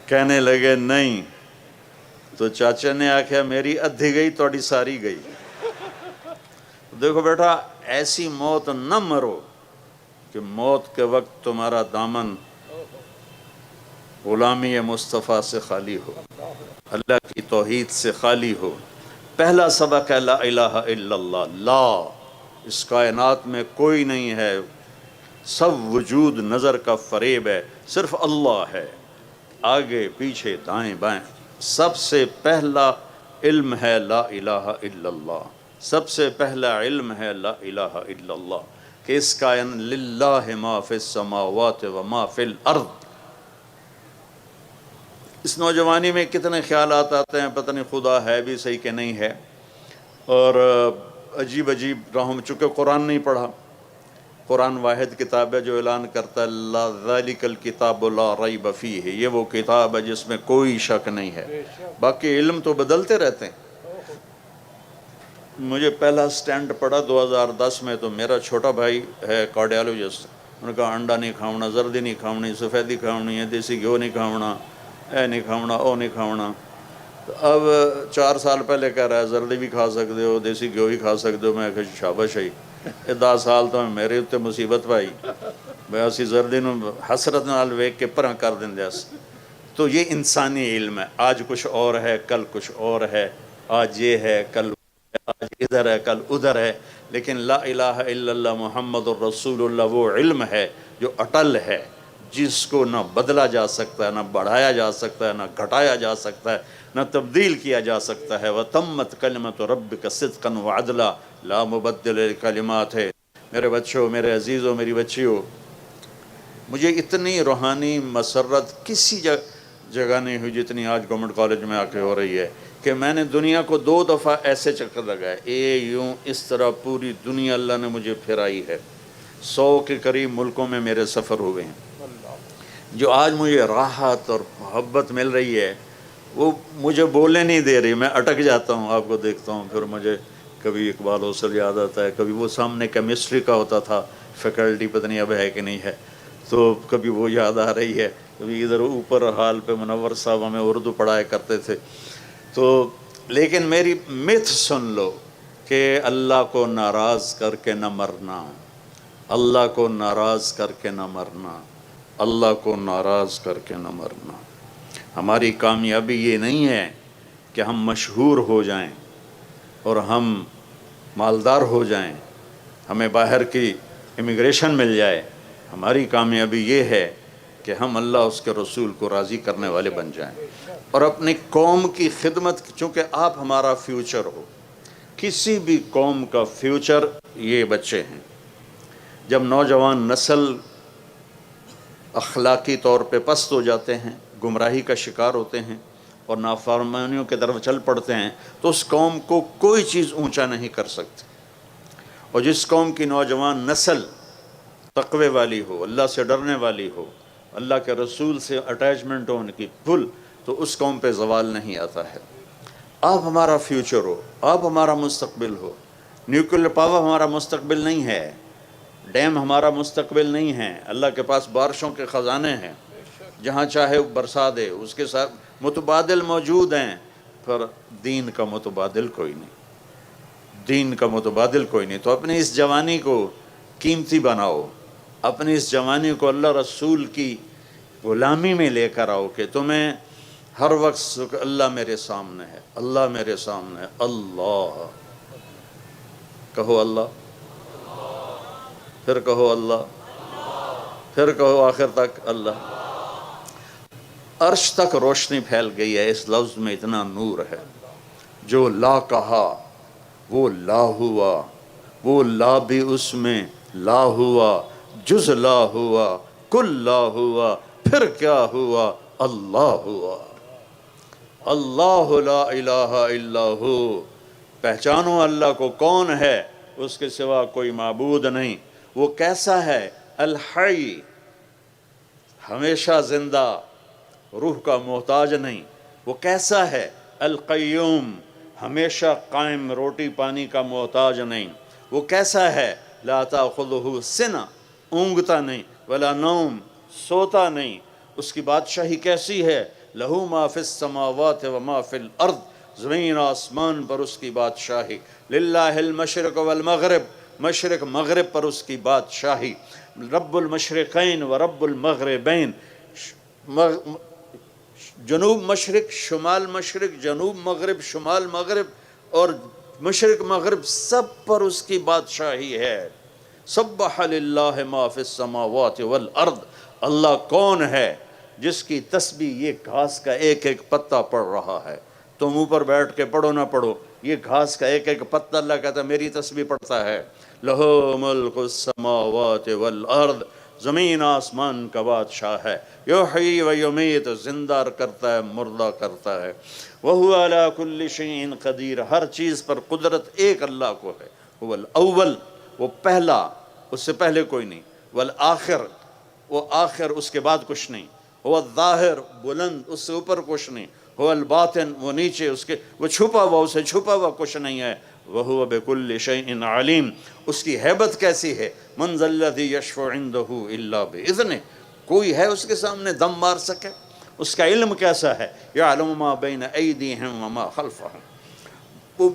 کہنے لگے نہیں۔ تو چاچا نے آکھیا میری ادھی گئی توڑی ساری گئی۔ دیکھو بیٹا ایسی موت نہ مرو کہ موت کے وقت تمہارا دامن غلامی مصطفیٰ سے خالی ہو، اللہ کی توحید سے خالی ہو۔ پہلا سبق ہے لا الہ الا اللہ۔ لا، اس کائنات میں کوئی نہیں ہے، سب وجود نظر کا فریب ہے، صرف اللہ ہے۔ آگے پیچھے دائیں بائیں، سب سے پہلا علم ہے لا الہ الا اللہ۔ سب سے پہلا علم ہے لا الہ الا اللہ کہ اس کائن للہ ما فی السماوات و ما فی الارض۔ اس نوجوانی میں کتنے خیالات آتے ہیں، پتہ نہیں خدا ہے بھی صحیح کہ نہیں ہے، اور عجیب عجیب راہوں میں، چونکہ قرآن نہیں پڑھا۔ قرآن واحد کتاب ہے جو اعلان کرتا ہے لا ذالک الکتاب لا ریب فیہ، یہ وہ کتاب ہے جس میں کوئی شک نہیں ہے۔ باقی علم تو بدلتے رہتے ہیں۔ مجھے پہلا سٹینڈ پڑا 2010 میں، تو میرا چھوٹا بھائی ہے کارڈیالوجسٹ، انہوں نے کہا انڈا نہیں کھاؤنا، زردی نہیں کھاؤنی، سفیدی کھاؤنی ہے، دیسی گھیو نہیں کھاؤنا، اے نہیں کھاؤنا، او نہیں کھاؤنا۔ تو اب 4 سال پہلے کہہ رہا ہے زردی بھی کھا سکتے ہو، دیسی گھیو بھی کھا سکتے ہو۔ میں کہ شاباش ہے، یہ 10 سال تو میرے اتنے مصیبت پائی، میں اسی زردی نو حسرت نال ویکھ کے پرا کر دیں۔ تو یہ انسانی علم ہے، آج کچھ اور ہے، کل کچھ اور ہے، آج یہ ہے، کل آج ادھر ہے، کل ادھر ہے، لیکن لا الہ الا اللہ محمد الرسول اللہ وہ علم ہے جو اٹل ہے، جس کو نہ بدلا جا سکتا ہے، نہ بڑھایا جا سکتا ہے، نہ گھٹایا جا سکتا ہے، نہ تبدیل کیا جا سکتا ہے۔ وَتَمَّتْ كَلِمَةُ رَبِّكَ صِدْقًا وَعَدْلًا لا مبدل لکلمات ہے۔ میرے بچوں، میرے عزیزوں، میری بچیوں، مجھے اتنی روحانی مسرت کسی جگہ نہیں ہوئی جتنی آج گورنمنٹ کالج میں آ کے ہو رہی ہے، کہ میں نے دنیا کو 2 دفعہ ایسے چکر لگائے، یوں اس طرح پوری دنیا اللہ نے مجھے پھرائی ہے۔ 100 کے قریب ملکوں میں میرے سفر ہوئے ہیں۔ جو آج مجھے راحت اور محبت مل رہی ہے وہ مجھے بولنے نہیں دے رہی، میں اٹک جاتا ہوں، آپ کو دیکھتا ہوں، پھر مجھے کبھی اقبال حوصل یاد آتا ہے، کبھی وہ سامنے کیمسٹری کا ہوتا تھا فیکلٹی، پتہ نہیں اب ہے کہ نہیں ہے، تو کبھی وہ یاد آ رہی ہے، کبھی ادھر اوپر حال پہ منور صاحب ہمیں اردو پڑھایا کرتے تھے۔ تو لیکن میری مت سن لو کہ اللہ کو ناراض کر کے نہ مرنا، اللہ کو ناراض کر کے نہ مرنا، اللہ کو ناراض کر کے نہ مرنا۔ ہماری کامیابی یہ نہیں ہے کہ ہم مشہور ہو جائیں اور ہم مالدار ہو جائیں، ہمیں باہر کی امیگریشن مل جائے۔ ہماری کامیابی یہ ہے کہ ہم اللہ اس کے رسول کو راضی کرنے والے بن جائیں، اور اپنی قوم کی خدمت، چونکہ آپ ہمارا فیوچر ہو۔ کسی بھی قوم کا فیوچر یہ بچے ہیں۔ جب نوجوان نسل اخلاقی طور پہ پست ہو جاتے ہیں، گمراہی کا شکار ہوتے ہیں اور نافرمانیوں کی طرف چل پڑتے ہیں، تو اس قوم کو کوئی چیز اونچا نہیں کر سکتی۔ اور جس قوم کی نوجوان نسل تقوی والی ہو، اللہ سے ڈرنے والی ہو، اللہ کے رسول سے اٹیچمنٹ ہو ان کی فل، تو اس قوم پہ زوال نہیں آتا ہے۔ آپ ہمارا فیوچر ہو، آپ ہمارا مستقبل ہو۔ نیوکلیر پاور ہمارا مستقبل نہیں ہے، ڈیم ہمارا مستقبل نہیں ہے۔ اللہ کے پاس بارشوں کے خزانے ہیں، جہاں چاہے برسا دے، اس کے ساتھ متبادل موجود ہیں، پر دین کا متبادل کوئی نہیں، دین کا متبادل کوئی نہیں۔ تو اپنی اس جوانی کو قیمتی بناؤ، اپنی اس جوانی کو اللہ رسول کی غلامی میں لے کر آؤ، کہ تمہیں ہر وقت اللہ میرے سامنے ہے، اللہ میرے سامنے ہے، اللہ کہو، اللہ پھر کہو، اللہ پھر کہو، آخر تک اللہ۔ عرش تک روشنی پھیل گئی ہے، اس لفظ میں اتنا نور ہے۔ جو لا کہا وہ لا ہوا، وہ لا بھی اس میں لا ہوا، جز لا ہوا، کل لا ہوا، پھر کیا ہوا، اللہ ہوا۔ اللہ لا الہ الا ہو، پہچانو اللہ کو کون ہے، اس کے سوا کوئی معبود نہیں۔ وہ کیسا ہے؟ الحی، ہمیشہ زندہ، روح کا محتاج نہیں۔ وہ کیسا ہے؟ القیوم، ہمیشہ قائم، روٹی پانی کا محتاج نہیں۔ وہ کیسا ہے؟ لا تاخذہ سنہ، اونگتا نہیں، ولا نوم، سوتا نہیں۔ اس کی بادشاہی کیسی ہے؟ لہو ما فی السماوات و ما فی الارض، زمین آسمان پر اس کی بادشاہی۔ للہ المشرق والمغرب، مشرق مغرب پر اس کی بادشاہی۔ رب المشرقین و رب المغربین، جنوب مشرق، شمال مشرق، جنوب مغرب، شمال مغرب اور مشرق مغرب، سب پر اس کی بادشاہی ہے۔ سبح للہ ما فی السماوات والارض، اللہ کون ہے جس کی تسبیح یہ گھاس کا ایک ایک پتا پڑھ رہا ہے؟ تم اوپر بیٹھ کے پڑھو نہ پڑھو، یہ گھاس کا ایک ایک پتا اللہ کہتا ہے میری تسبیح پڑھتا ہے۔ لہو ملک السماوات والارض، زمین آسمان کا بادشاہ ہے۔ یحیی و یمیت، زندہ کرتا ہے، مردہ کرتا ہے۔ وہو علی کل شیء قدیر، ہر چیز پر قدرت ایک اللہ کو ہے۔ هو الاول، وہ پہلا، اس سے پہلے کوئی نہیں۔ والآخر، وہ آخر، اس کے بعد کچھ نہیں۔ وہ الظاہر، بلند، اس سے اوپر کچھ نہیں۔ وہ الباطن، وہ نیچے، اس کے وہ چھپا ہوا، اسے چھپا ہوا کچھ نہیں ہے۔ وَهُوَ بِكُلِّ شَيْءٍ عَلِيمٌ، اس کی ہیبت کیسی ہے؟ مَنْ ذَا الَّذِي يَشْفَعُ عِنْدَهُ إِلَّا بِإِذْنِهِ، کوئی ہے اس کے سامنے دم مار سکے؟ اس کا علم کیسا ہے؟ يَعْلَمُ مَا بَيْنَ أَيْدِيهِمْ وَمَا خَلْفَهُمْ، وہ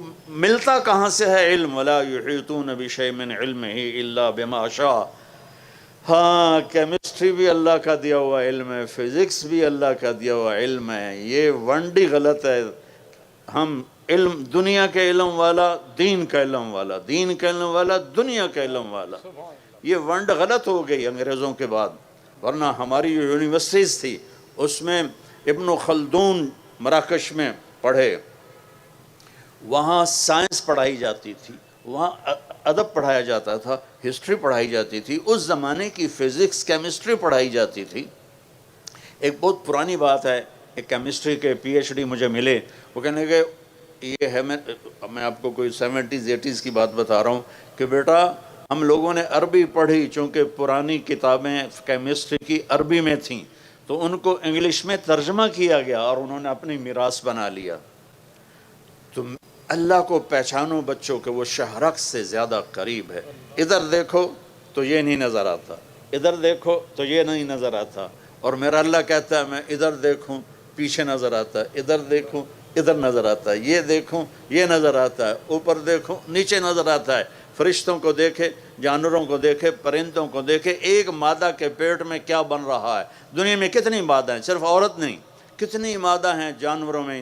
ملتا کہاں سے ہے علم؟ وَلَا يُحِيطُونَ بِشَيْءٍ مِّنْ عِلْمِهِ إِلَّا بِمَا شَاءَ۔ ہاں، کیمسٹری بھی اللہ کا دیا ہوا علم ہے، فزکس بھی اللہ کا دیا ہوا علم ہے۔ یہ ونڈی غلط ہے، ہم علم، دنیا کے علم والا، دین کا علم والا، دین کا علم والا، دنیا کا علم والا، یہ ونڈ غلط ہو گئی انگریزوں کے بعد۔ ورنہ ہماری جو یونیورسٹیز تھی اس میں ابن خلدون مراکش میں پڑھے، وہاں سائنس پڑھائی جاتی تھی، وہاں ادب پڑھایا جاتا تھا، ہسٹری پڑھائی جاتی تھی، اس زمانے کی فزکس، کیمسٹری پڑھائی جاتی تھی۔ ایک بہت پرانی بات ہے، ایک کیمسٹری کے پی ایچ ڈی مجھے ملے، وہ کہنے کہ یہ ہے، میں آپ کو کوئی 70s 80s کی بات بتا رہا ہوں کہ بیٹا ہم لوگوں نے عربی پڑھی، چونکہ پرانی کتابیں کیمسٹری کی عربی میں تھیں تو ان کو انگلش میں ترجمہ کیا گیا اور انہوں نے اپنی میراث بنا لیا۔ تو اللہ کو پہچانو بچوں کہ وہ شہرک سے زیادہ قریب ہے۔ ادھر دیکھو تو یہ نہیں نظر آتا، ادھر دیکھو تو یہ نہیں نظر آتا، اور میرا اللہ کہتا ہے میں ادھر دیکھوں پیچھے نظر آتا ہے، ادھر دیکھوں ادھر نظر آتا ہے، یہ دیکھوں یہ نظر آتا ہے، اوپر دیکھوں نیچے نظر آتا ہے۔ فرشتوں کو دیکھے، جانوروں کو دیکھے، پرندوں کو دیکھے، ایک مادہ کے پیٹ میں کیا بن رہا ہے۔ دنیا میں کتنی مادہ ہیں، صرف عورت نہیں، کتنی مادہ ہیں جانوروں میں،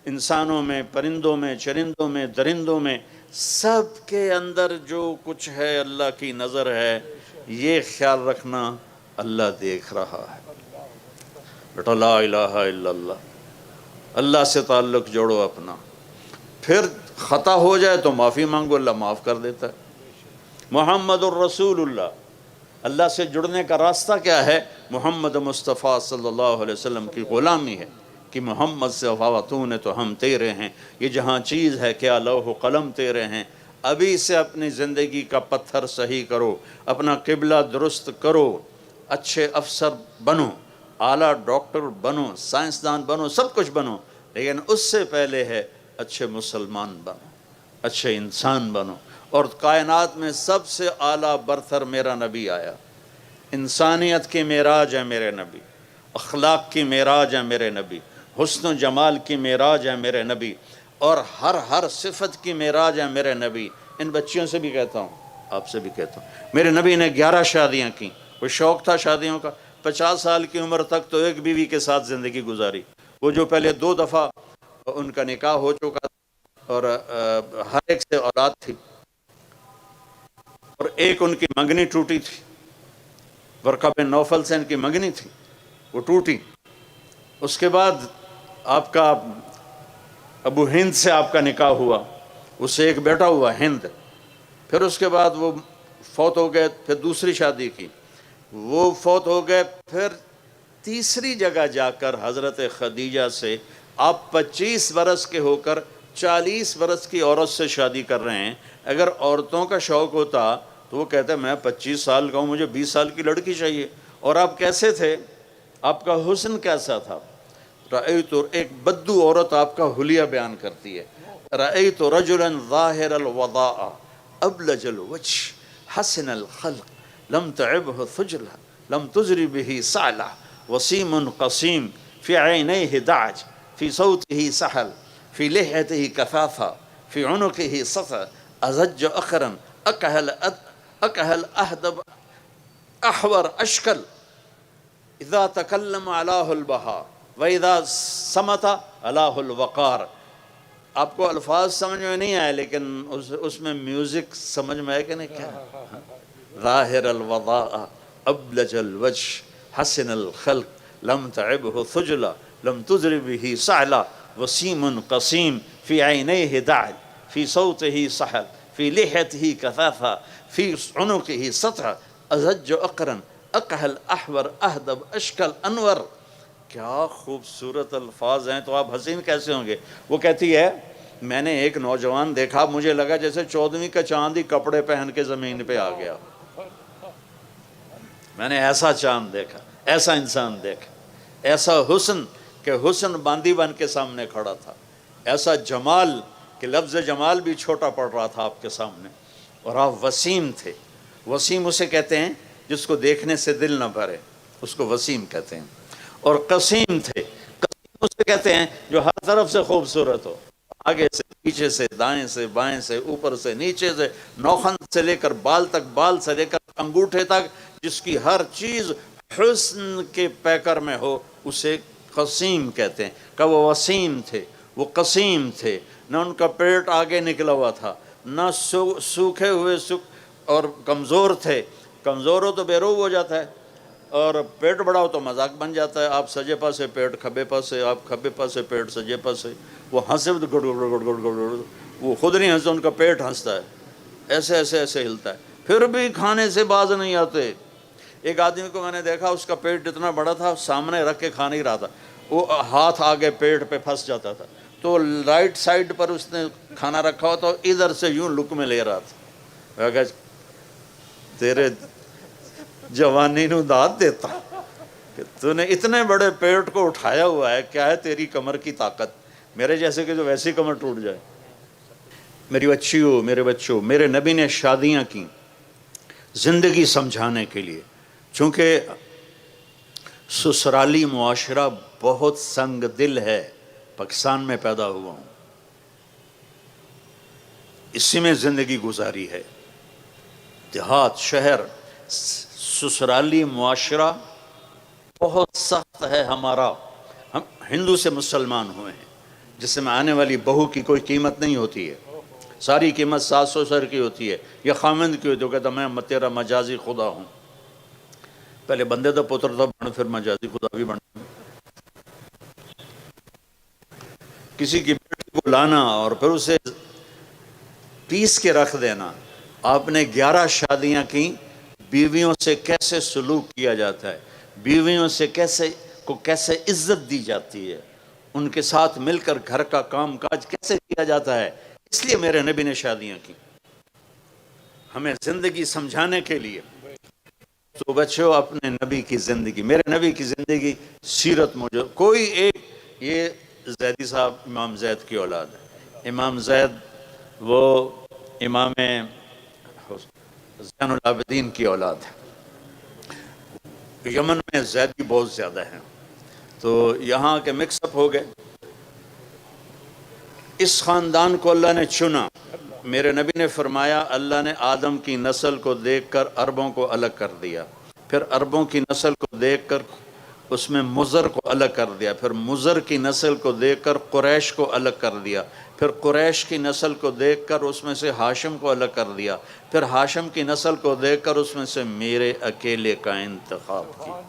انسانوں میں، پرندوں میں، چرندوں میں، درندوں میں، سب کے اندر جو کچھ ہے اللہ کی نظر ہے۔ یہ خیال رکھنا اللہ دیکھ رہا ہے۔ بیٹا لا الہ الا اللہ، اللہ سے تعلق جوڑو اپنا، پھر خطا ہو جائے تو معافی مانگو، اللہ معاف کر دیتا ہے۔ محمد الرسول اللہ، اللہ سے جڑنے کا راستہ کیا ہے؟ محمد مصطفیٰ صلی اللہ علیہ وسلم کی غلامی ہے کہ محمد سے وفاتون ہے تو ہم تیرے ہیں، یہ جہاں چیز ہے کیا لوح و قلم تیرے ہیں۔ ابھی سے اپنی زندگی کا پتھر صحیح کرو، اپنا قبلہ درست کرو، اچھے افسر بنو، اعلیٰ ڈاکٹر بنو، سائنسدان بنو، سب کچھ بنو، لیکن اس سے پہلے ہے اچھے مسلمان بنو، اچھے انسان بنو۔ اور کائنات میں سب سے اعلیٰ برتر میرا نبی آیا، انسانیت کی معراج ہے میرے نبی، اخلاق کی معراج ہے میرے نبی، حسن و جمال کی معراج ہے میرے نبی، اور ہر صفت کی معراج ہے میرے نبی۔ ان بچیوں سے بھی کہتا ہوں، آپ سے بھی کہتا ہوں، میرے نبی نے 11 شادیاں کی، وہ شوق تھا شادیوں کا۔ 50 سال کی عمر تک تو ایک بیوی کے ساتھ زندگی گزاری، وہ جو پہلے 2 دفعہ ان کا نکاح ہو چکا اور ہر ایک سے اولاد تھی، اور ایک ان کی منگنی ٹوٹی تھی، ورقہ بن نوفل سے ان کی منگنی تھی، وہ ٹوٹی۔ اس کے بعد آپ کا ابو ہند سے آپ کا نکاح ہوا، اس سے ایک بیٹا ہوا ہند، پھر اس کے بعد وہ فوت ہو گئے، پھر دوسری شادی کی، وہ فوت ہو گئے، پھر تیسری جگہ جا کر حضرت خدیجہ سے آپ 25 برس کے ہو کر 40 برس کی عورت سے شادی کر رہے ہیں. اگر عورتوں کا شوق ہوتا تو وہ کہتے ہیں میں 25 سال کا ہوں, مجھے 20 سال کی لڑکی چاہیے. اور آپ کیسے تھے, آپ کا حسن کیسا تھا؟ رأیت, ایک بدو عورت آپ کا حلیہ بیان کرتی ہے, رأیت رجلا ظاہر الوضاء ابلج الوجه حسن الخلق لم تعبه ثجلہ لم تزری به صعلہ وسیم قسیم فی عینیہ دعج فی صوته سحل فی لحیته کثافہ فی عنقه سطع ازج اخرا اکہل اہدب احور اشکل اذا تکلم علاہ البہا وَإِذَا سَمَتَ عَلَاهُ الْوَقَارِ. آپ کو الفاظ سمجھ میں نہیں آئے لیکن اس میں میوزک سمجھ میں آئے کہ نہیں؟ کیا ظاہر الوضاء ابلج الوجه حسن الخلق لم تعبه ثجلہ لم تزر به صعلہ وسیم قسیم فی عینیہ دعج فی صوته سحل فی لحیته کثافہ فی عنقه سطع ازج اقرن اکہل احور اہدب اشکل انور. کیا خوبصورت الفاظ ہیں, تو آپ حسین کیسے ہوں گے؟ وہ کہتی ہے میں نے ایک نوجوان دیکھا, مجھے لگا جیسے 14ویں کا چاند ہی کپڑے پہن کے زمین پہ آ گیا. میں نے ایسا چاند دیکھا, ایسا انسان دیکھا, ایسا حسن کہ حسن باندی بن کے سامنے کھڑا تھا, ایسا جمال کہ لفظ جمال بھی چھوٹا پڑ رہا تھا آپ کے سامنے. اور آپ وسیم تھے. وسیم اسے کہتے ہیں جس کو دیکھنے سے دل نہ بھرے, اس کو وسیم کہتے ہیں. اور قسیم تھے. قسیم اسے کہتے ہیں جو ہر طرف سے خوبصورت ہو, آگے سے پیچھے سے دائیں سے بائیں سے اوپر سے نیچے سے, نوخن سے لے کر بال تک, بال سے لے کر انگوٹھے تک, جس کی ہر چیز حسن کے پیکر میں ہو, اسے قسیم کہتے ہیں. کہ وہ وسیم تھے, وہ قسیم تھے, نہ ان کا پیٹ آگے نکلا ہوا تھا, نہ سوکھے ہوئے اور کمزور تھے. کمزور ہو تو بے روح ہو جاتا ہے, اور پیٹ بڑا ہو تو مذاق بن جاتا ہے. آپ سجے پاسے پیٹ کھبے پاسے, آپ کھبے پاسے پیٹ سجے پاسے. وہ ہنسے تو گڑ گڑ گڑ گڑ گڑ, وہ خود نہیں ہنستا, ان کا پیٹ ہنستا ہے, ایسے ایسے ایسے ہلتا ہے, پھر بھی کھانے سے باز نہیں آتے. ایک آدمی کو میں نے دیکھا, اس کا پیٹ اتنا بڑا تھا, سامنے رکھ کے کھا نہیں رہا تھا, وہ ہاتھ آگے پیٹ پہ پھنس جاتا تھا, تو رائٹ سائڈ پر اس نے کھانا رکھا ہوا تو ادھر سے یوں لقمے لے رہا تھا. کہ تیرے جوانی نو داد دیتا کہ تو نے اتنے بڑے پیٹ کو اٹھایا ہوا ہے, کیا ہے تیری کمر کی طاقت؟ میرے جیسے کہ جو ویسی کمر ٹوٹ جائے. میری بچیوں, میرے بچوں, میرے نبی نے شادیاں کی زندگی سمجھانے کے لیے, چونکہ سسرالی معاشرہ بہت سنگ دل ہے. پاکستان میں پیدا ہوا ہوں, اسی میں زندگی گزاری ہے. دیہات, شہر, سسرالی معاشرہ بہت سخت ہے ہمارا. ہم ہندو سے مسلمان ہوئے ہیں, جس میں آنے والی بہو کی کوئی قیمت نہیں ہوتی ہے, ساری قیمت 700 سر کی ہوتی ہے, یا خامند کی ہوتی ہے. کہتا میں تیرا مجازی خدا ہوں. پہلے بندے تو پتر تھا بن, پھر مجازی خدا بھی بن. کسی کی بیٹی کو لانا اور پھر اسے پیس کے رکھ دینا. آپ نے 11 شادیاں کی. بیویوں سے کیسے سلوک کیا جاتا ہے, بیویوں سے کیسے عزت دی جاتی ہے, ان کے ساتھ مل کر گھر کا کام کاج کیسے کیا جاتا ہے. اس لیے میرے نبی نے شادیاں کی, ہمیں زندگی سمجھانے کے لیے. تو بچوں, اپنے نبی کی زندگی, میرے نبی کی زندگی, سیرت موجود. کوئی ایک, یہ زیدی صاحب امام زید کی اولاد ہے. امام زید وہ امام زین العابدین کی اولاد ہے. یمن میں زیدی بہت زیادہ ہیں, تو یہاں کے مکس اپ ہو گئے. اس خاندان کو اللہ نے چنا. میرے نبی نے فرمایا اللہ نے آدم کی نسل کو دیکھ کر عربوں کو الگ کر دیا, پھر عربوں کی نسل کو دیکھ کر اس میں مضر کو الگ کر دیا, پھر مضر کی نسل کو دیکھ کر قریش کو الگ کر دیا, پھر قریش کی نسل کو دیکھ کر اس میں سے ہاشم کو الگ کر دیا, پھر ہاشم کی نسل کو دیکھ کر اس میں سے میرے اکیلے کا انتخاب کیا.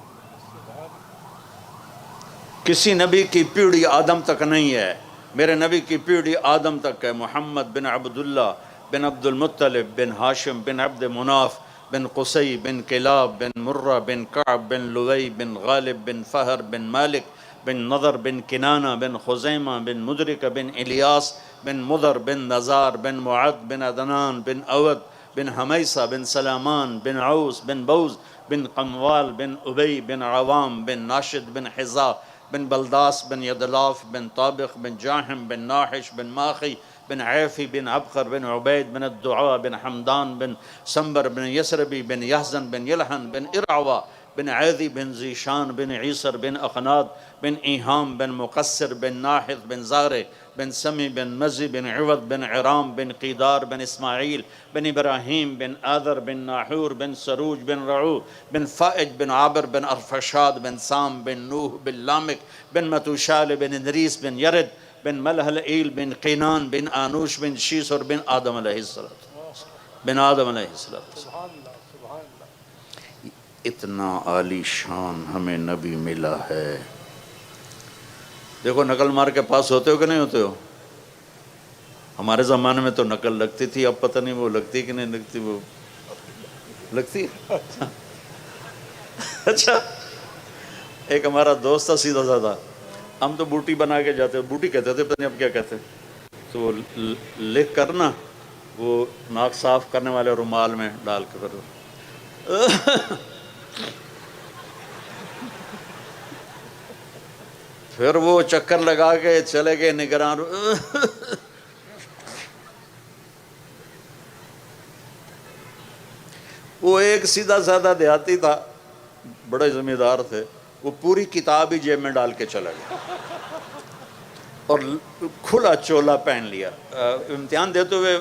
کسی نبی کی پیڑھی آدم تک نہیں ہے, میرے نبی کی پیڑھی آدم تک ہے. محمد بن عبداللہ بن عبد المطلب بن ہاشم بن عبد مناف بن قصی بن کلاب بن مرہ بن کعب بن لوی بن غالب بن فہر بن مالک بن نضر بن کنانہ بن خزیمہ بن مدرک بن الیاس بن مضر بن نزار بن معد بن عدنان بن اود بن حمیسہ بن سلامان بن عوس بن بوز بن قموال بن ابی بن عوام بن ناشد بن حزا بن بلداس بن یدلاف بن طابق بن جاحم بن ناحش بن ماخی بن عیفی بن عبقر بن عبید بن الدعاء بن حمدان بن سنبر بن یسربی بن یحزن بن یلحن بن ارعوا بن عیدی بن زیشان بن عیسر بن اخناد بن ایہام بن مقصر بن ناحث بن زارے بن سمی بن مزی بن عوض بن عرام بن قیدار بن اسماعیل بن ابراہیم بن آذر بن ناحور بن سروج بن رعو بن فائج بن عابر بن ارفشاد بن سام بن نوح بن لامک بن متوشال بن ادریس بن یرد بن ملحلئیل بن قینان بن آنوش بن شیسر بن آدم علیہ السلام بن آدم علیہ السلام. سبحان اللہ سبحان اللہ. اتنا عالی شان ہمیں نبی ملا ہے. دیکھو نقل مار کے پاس ہوتے ہو کہ نہیں ہوتے ہو؟ ہمارے زمانے میں تو نقل لگتی تھی، اب پتہ نہیں وہ لگتی کہ نہیں لگتی. وہ لگتی اچھا. ایک ہمارا دوست تھا سیدھا سادہ، ہم تو بوٹی بنا کے جاتے، بوٹی کہتے تھے، پتہ نہیں اب کیا کہتے. تو وہ لکھ کر نا وہ ناک صاف کرنے والے رومال میں ڈال کے پھر وہ چکر لگا کے چلے گئے نگران. وہ ایک سیدھا سادہ دیہاتی تھا، بڑے ذمہ دار تھے، وہ پوری کتاب ہی جیب میں ڈال کے چلا گیا اور کھلا چولا پہن لیا. امتحان دیتے ہوئے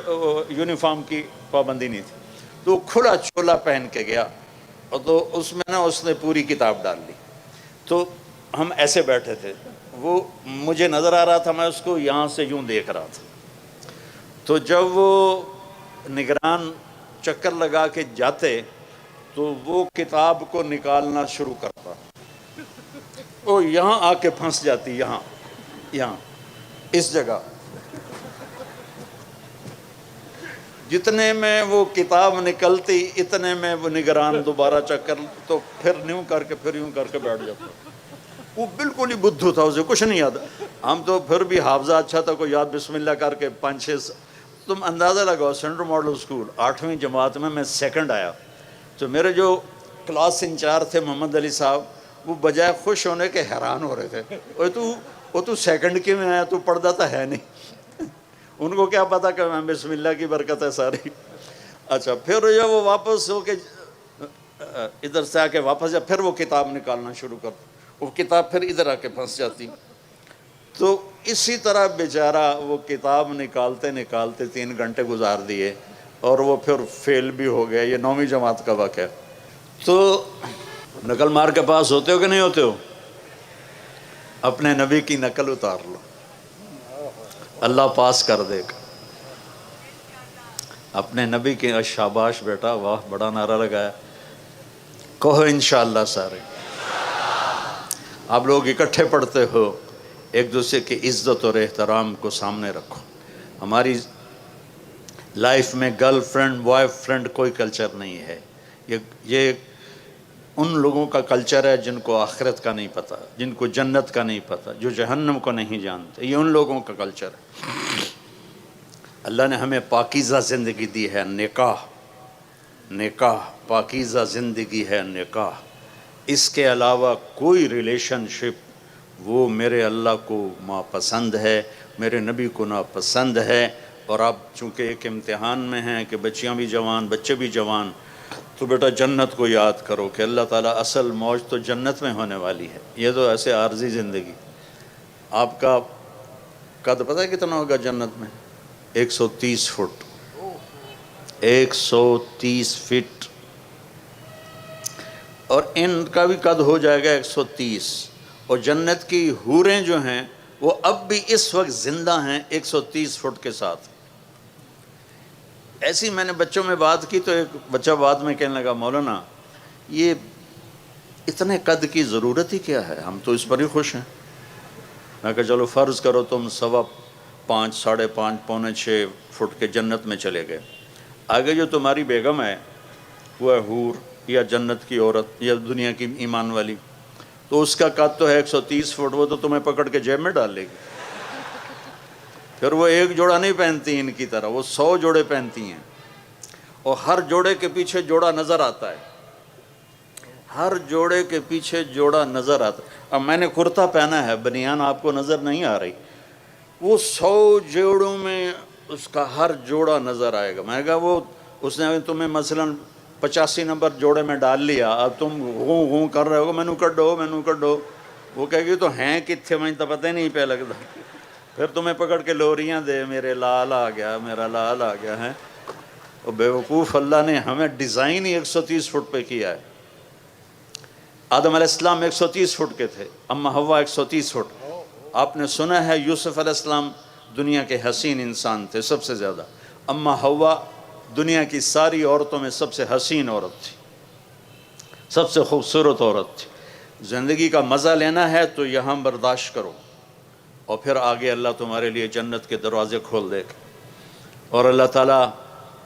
یونیفارم کی پابندی نہیں تھی، تو کھلا چولا پہن کے گیا اور تو اس میں نا اس نے پوری کتاب ڈال لی. تو ہم ایسے بیٹھے تھے، وہ مجھے نظر آ رہا تھا، میں اس کو یہاں سے یوں دیکھ رہا تھا. تو جب وہ نگران چکر لگا کے جاتے تو وہ کتاب کو نکالنا شروع کرتا، وہ یہاں آ کے پھنس جاتی، یہاں اس جگہ. جتنے میں وہ کتاب نکلتی اتنے میں وہ نگران دوبارہ چکر، تو پھر یوں کر کے پھر یوں کر کے بیٹھ جاتا. وہ بالکل ہی بدھو تھا، اسے کچھ نہیں یاد. ہم تو پھر بھی حافظہ اچھا تھا، کوئی یاد بسم اللہ کر کے 5-6. تم اندازہ لگاؤ سینٹرل ماڈل اسکول 8ویں جماعت میں سیکنڈ آیا. تو میرے جو کلاس انچارج تھے محمد علی صاحب، وہ بجائے خوش ہونے کے حیران ہو رہے تھے، وہ تو سیکنڈ کی میں آیا، تو پڑھتا تو ہے نہیں. ان کو کیا پتا کہ میں بسم اللہ کی برکت ہے ساری. اچھا پھر جب وہ واپس ہو کے ادھر سے آ کے واپس جا، پھر وہ کتاب نکالنا شروع کر، وہ کتاب پھر ادھر آ کے پھنس جاتی. تو اسی طرح بیچارہ وہ کتاب نکالتے نکالتے 3 گھنٹے گزار دیے اور وہ پھر فیل بھی ہو گیا. یہ 9ویں جماعت کا واقعہ. تو نقل مار کے پاس ہوتے ہو کہ نہیں ہوتے ہو؟ اپنے نبی کی نقل اتار لو، اللہ پاس کر دے گا. اپنے نبی کی شاباش بیٹا، واہ بڑا نعرہ لگایا. کہو انشاءاللہ سارے. آپ لوگ اکٹھے پڑھتے ہو، ایک دوسرے کی عزت اور احترام کو سامنے رکھو. ہماری لائف میں گرل فرینڈ بوائے فرینڈ کوئی کلچر نہیں ہے. یہ ان لوگوں کا کلچر ہے جن کو آخرت کا نہیں پتہ، جن کو جنت کا نہیں پتہ، جو جہنم کو نہیں جانتے. یہ ان لوگوں کا کلچر ہے. اللہ نے ہمیں پاکیزہ زندگی دی ہے. نکاح پاکیزہ زندگی ہے. نکاح اس کے علاوہ کوئی ریلیشن شپ وہ میرے اللہ کو ناپسند ہے، میرے نبی کو ناپسند ہے. اور آپ چونکہ ایک امتحان میں ہیں کہ بچیاں بھی جوان بچے بھی جوان، تو بیٹا جنت کو یاد کرو کہ اللہ تعالیٰ اصل موج تو جنت میں ہونے والی ہے. یہ تو ایسے عارضی زندگی. آپ کا قد پتہ ہے کتنا ہوگا جنت میں؟ 130 فٹ. 130 فٹ. اور ان کا بھی قد ہو جائے گا 130. اور جنت کی حوریں جو ہیں وہ اب بھی اس وقت زندہ ہیں 130 فٹ کے ساتھ. ایسی میں نے بچوں میں بات کی تو ایک بچہ بعد میں کہنے لگا، مولانا یہ اتنے قد کی ضرورت ہی کیا ہے، ہم تو اس پر ہی خوش ہیں. میں کہا چلو فرض کرو تم 5.25 ساڑھے 5 پونے 6 فٹ کے جنت میں چلے گئے. آگے جو تمہاری بیگم ہے وہ ہے حور یا جنت کی عورت یا دنیا کی ایمان والی، تو اس کا قد تو ہے 130 فٹ. وہ تو تمہیں پکڑ کے جیب میں ڈال لے گی. پھر وہ ایک جوڑا نہیں پہنتی ان کی طرح، وہ 100 جوڑے پہنتی ہیں، اور ہر جوڑے کے پیچھے جوڑا نظر آتا ہے، ہر جوڑے کے پیچھے جوڑا نظر آتا ہے۔ اب میں نے کرتا پہنا ہے، بنیان آپ کو نظر نہیں آ رہی، وہ 100 جوڑوں میں اس کا ہر جوڑا نظر آئے گا۔ میں نے کہا وہ اس نے تمہیں مثلاً 85 نمبر جوڑے میں ڈال لیا، اب تم غوں غوں کر رہے ہو مینو کڈو، وہ کہے گی تو ہیں کتھے، میں تو پتہ ہی نہیں پہ لگتا، پھر تمہیں پکڑ کے لوریاں دے، میرے لال آ گیا، میرا لال آ گیا ہے۔ اور بیوقوف اللہ نے ہمیں ڈیزائن ہی 130 فٹ پہ کیا ہے۔ آدم علیہ السلام 130 فٹ کے تھے، اما حوا 130 فٹ۔ آپ نے سنا ہے یوسف علیہ السلام دنیا کے حسین انسان تھے سب سے زیادہ، اما حوا دنیا کی ساری عورتوں میں سب سے حسین عورت تھی، سب سے خوبصورت عورت تھی۔ زندگی کا مزہ لینا ہے تو یہاں برداشت کرو، اور پھر آگے اللہ تمہارے لیے جنت کے دروازے کھول دے گا۔ اور اللہ تعالیٰ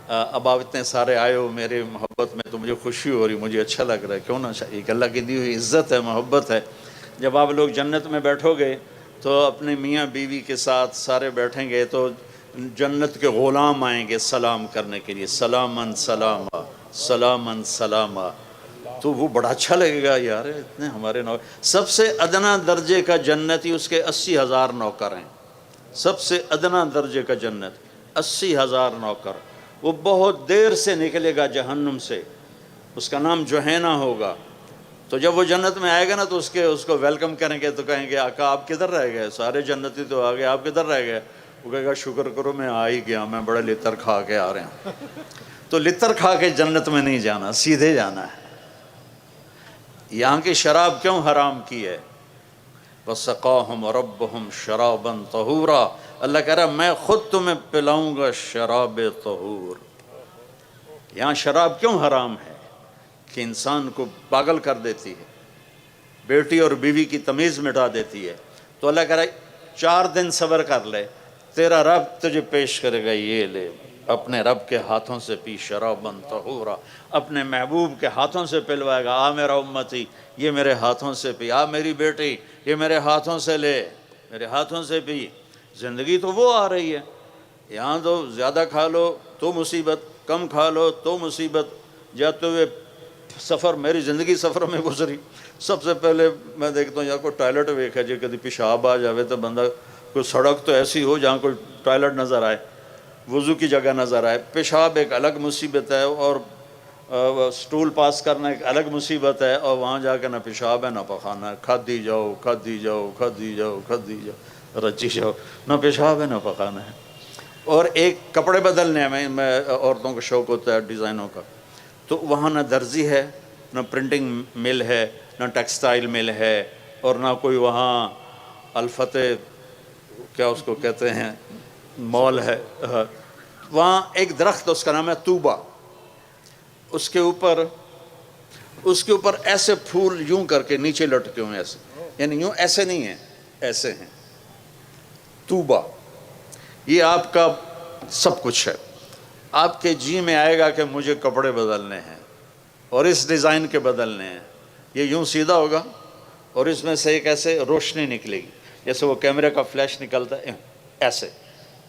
اب آپ اتنے سارے آئے ہو میرے محبت میں تو مجھے خوشی ہو رہی، مجھے اچھا لگ رہا ہے، کیوں نہ ایک اللہ کی دی ہوئی عزت ہے، محبت ہے۔ جب آپ لوگ جنت میں بیٹھو گے تو اپنے میاں بیوی کے ساتھ سارے بیٹھیں گے تو جنت کے غلام آئیں گے سلام کرنے کے لیے، سلامن سلاما سلامن سلاما، تو وہ بڑا اچھا لگے گا، یار اتنے ہمارے نوکر۔ سب سے ادنا درجے کا جنتی اس کے 80,000 نوکر ہیں، سب سے ادنا درجے کا جنت 80,000 نوکر۔ وہ بہت دیر سے نکلے گا جہنم سے، اس کا نام جوہینہ ہوگا۔ تو جب وہ جنت میں آئے گا نا تو اس کو ویلکم کریں گے تو کہیں گے آقا آپ کدھر رہ گئے، سارے جنتی تو آ گئے، آپ کدھر رہ گئے؟ وہ کہے گا شکر کرو میں آ ہی گیا، میں بڑا لتر کھا کے آ رہے ہیں۔ تو لتر کھا کے جنت میں نہیں جانا، سیدھے جانا ہے۔ یہاں کی شراب کیوں حرام کی ہے؟ وَسَقَاهُمْ رَبُّهُمْ شَرَابًا طَهُورًا، اللہ کہہ رہا میں خود تمہیں پلاؤں گا شراب طہور۔ یہاں شراب کیوں حرام ہے؟ کہ انسان کو پاگل کر دیتی ہے، بیٹی اور بیوی کی تمیز مٹا دیتی ہے۔ تو اللہ کہہ رہا ہے 4 دن صبر کر لے، تیرا رب تجھے پیش کرے گا، یہ لے اپنے رب کے ہاتھوں سے پی شراباً طہورا، اپنے محبوب کے ہاتھوں سے پلوائے گا، آ میرا امتی یہ میرے ہاتھوں سے پی، آ میری بیٹی یہ میرے ہاتھوں سے لے، میرے ہاتھوں سے پی۔ زندگی تو وہ آ رہی ہے، یہاں تو زیادہ کھا لو تو مصیبت، کم کھا لو تو مصیبت۔ جاتے ہوئے سفر، میری زندگی سفر میں گزری، سب سے پہلے میں دیکھتا ہوں یا کوئی ٹوائلٹ ویکھا جی کدی پیشاب آ جاوے تو بندہ، کوئی سڑک تو ایسی ہو جہاں کوئی ٹوائلٹ نظر آئے، وضو کی جگہ نظر آئے۔ پیشاب ایک الگ مصیبت ہے، اور سٹول پاس کرنا ایک الگ مصیبت ہے، اور وہاں جا کے نہ پیشاب ہے نہ پخانا ہے، کھدی جاؤ کھدی جاؤ کھدی جاؤ کھدی جاؤ رچی جاؤ، نہ پیشاب ہے نہ پخانا ہے۔ اور ایک کپڑے بدلنے میں عورتوں کو شوق ہوتا ہے ڈیزائنوں کا، تو وہاں نہ درزی ہے، نہ پرنٹنگ مل ہے، نہ ٹیکسٹائل مل ہے، اور نہ کوئی وہاں الفتح کیا اس کو کہتے ہیں مال ہے۔ وہاں ایک درخت اس کا نام ہے طوبہ، اس کے اوپر ایسے پھول یوں کر کے نیچے لٹکے ہوئے، ایسے یعنی یوں ایسے نہیں ہیں، ایسے ہیں۔ طوبہ یہ آپ کا سب کچھ ہے، آپ کے جی میں آئے گا کہ مجھے کپڑے بدلنے ہیں اور اس ڈیزائن کے بدلنے ہیں، یہ یوں سیدھا ہوگا اور اس میں سے ایک ایسے روشنی نکلے گی جیسے وہ کیمرے کا فلیش نکلتا ہے ایسے۔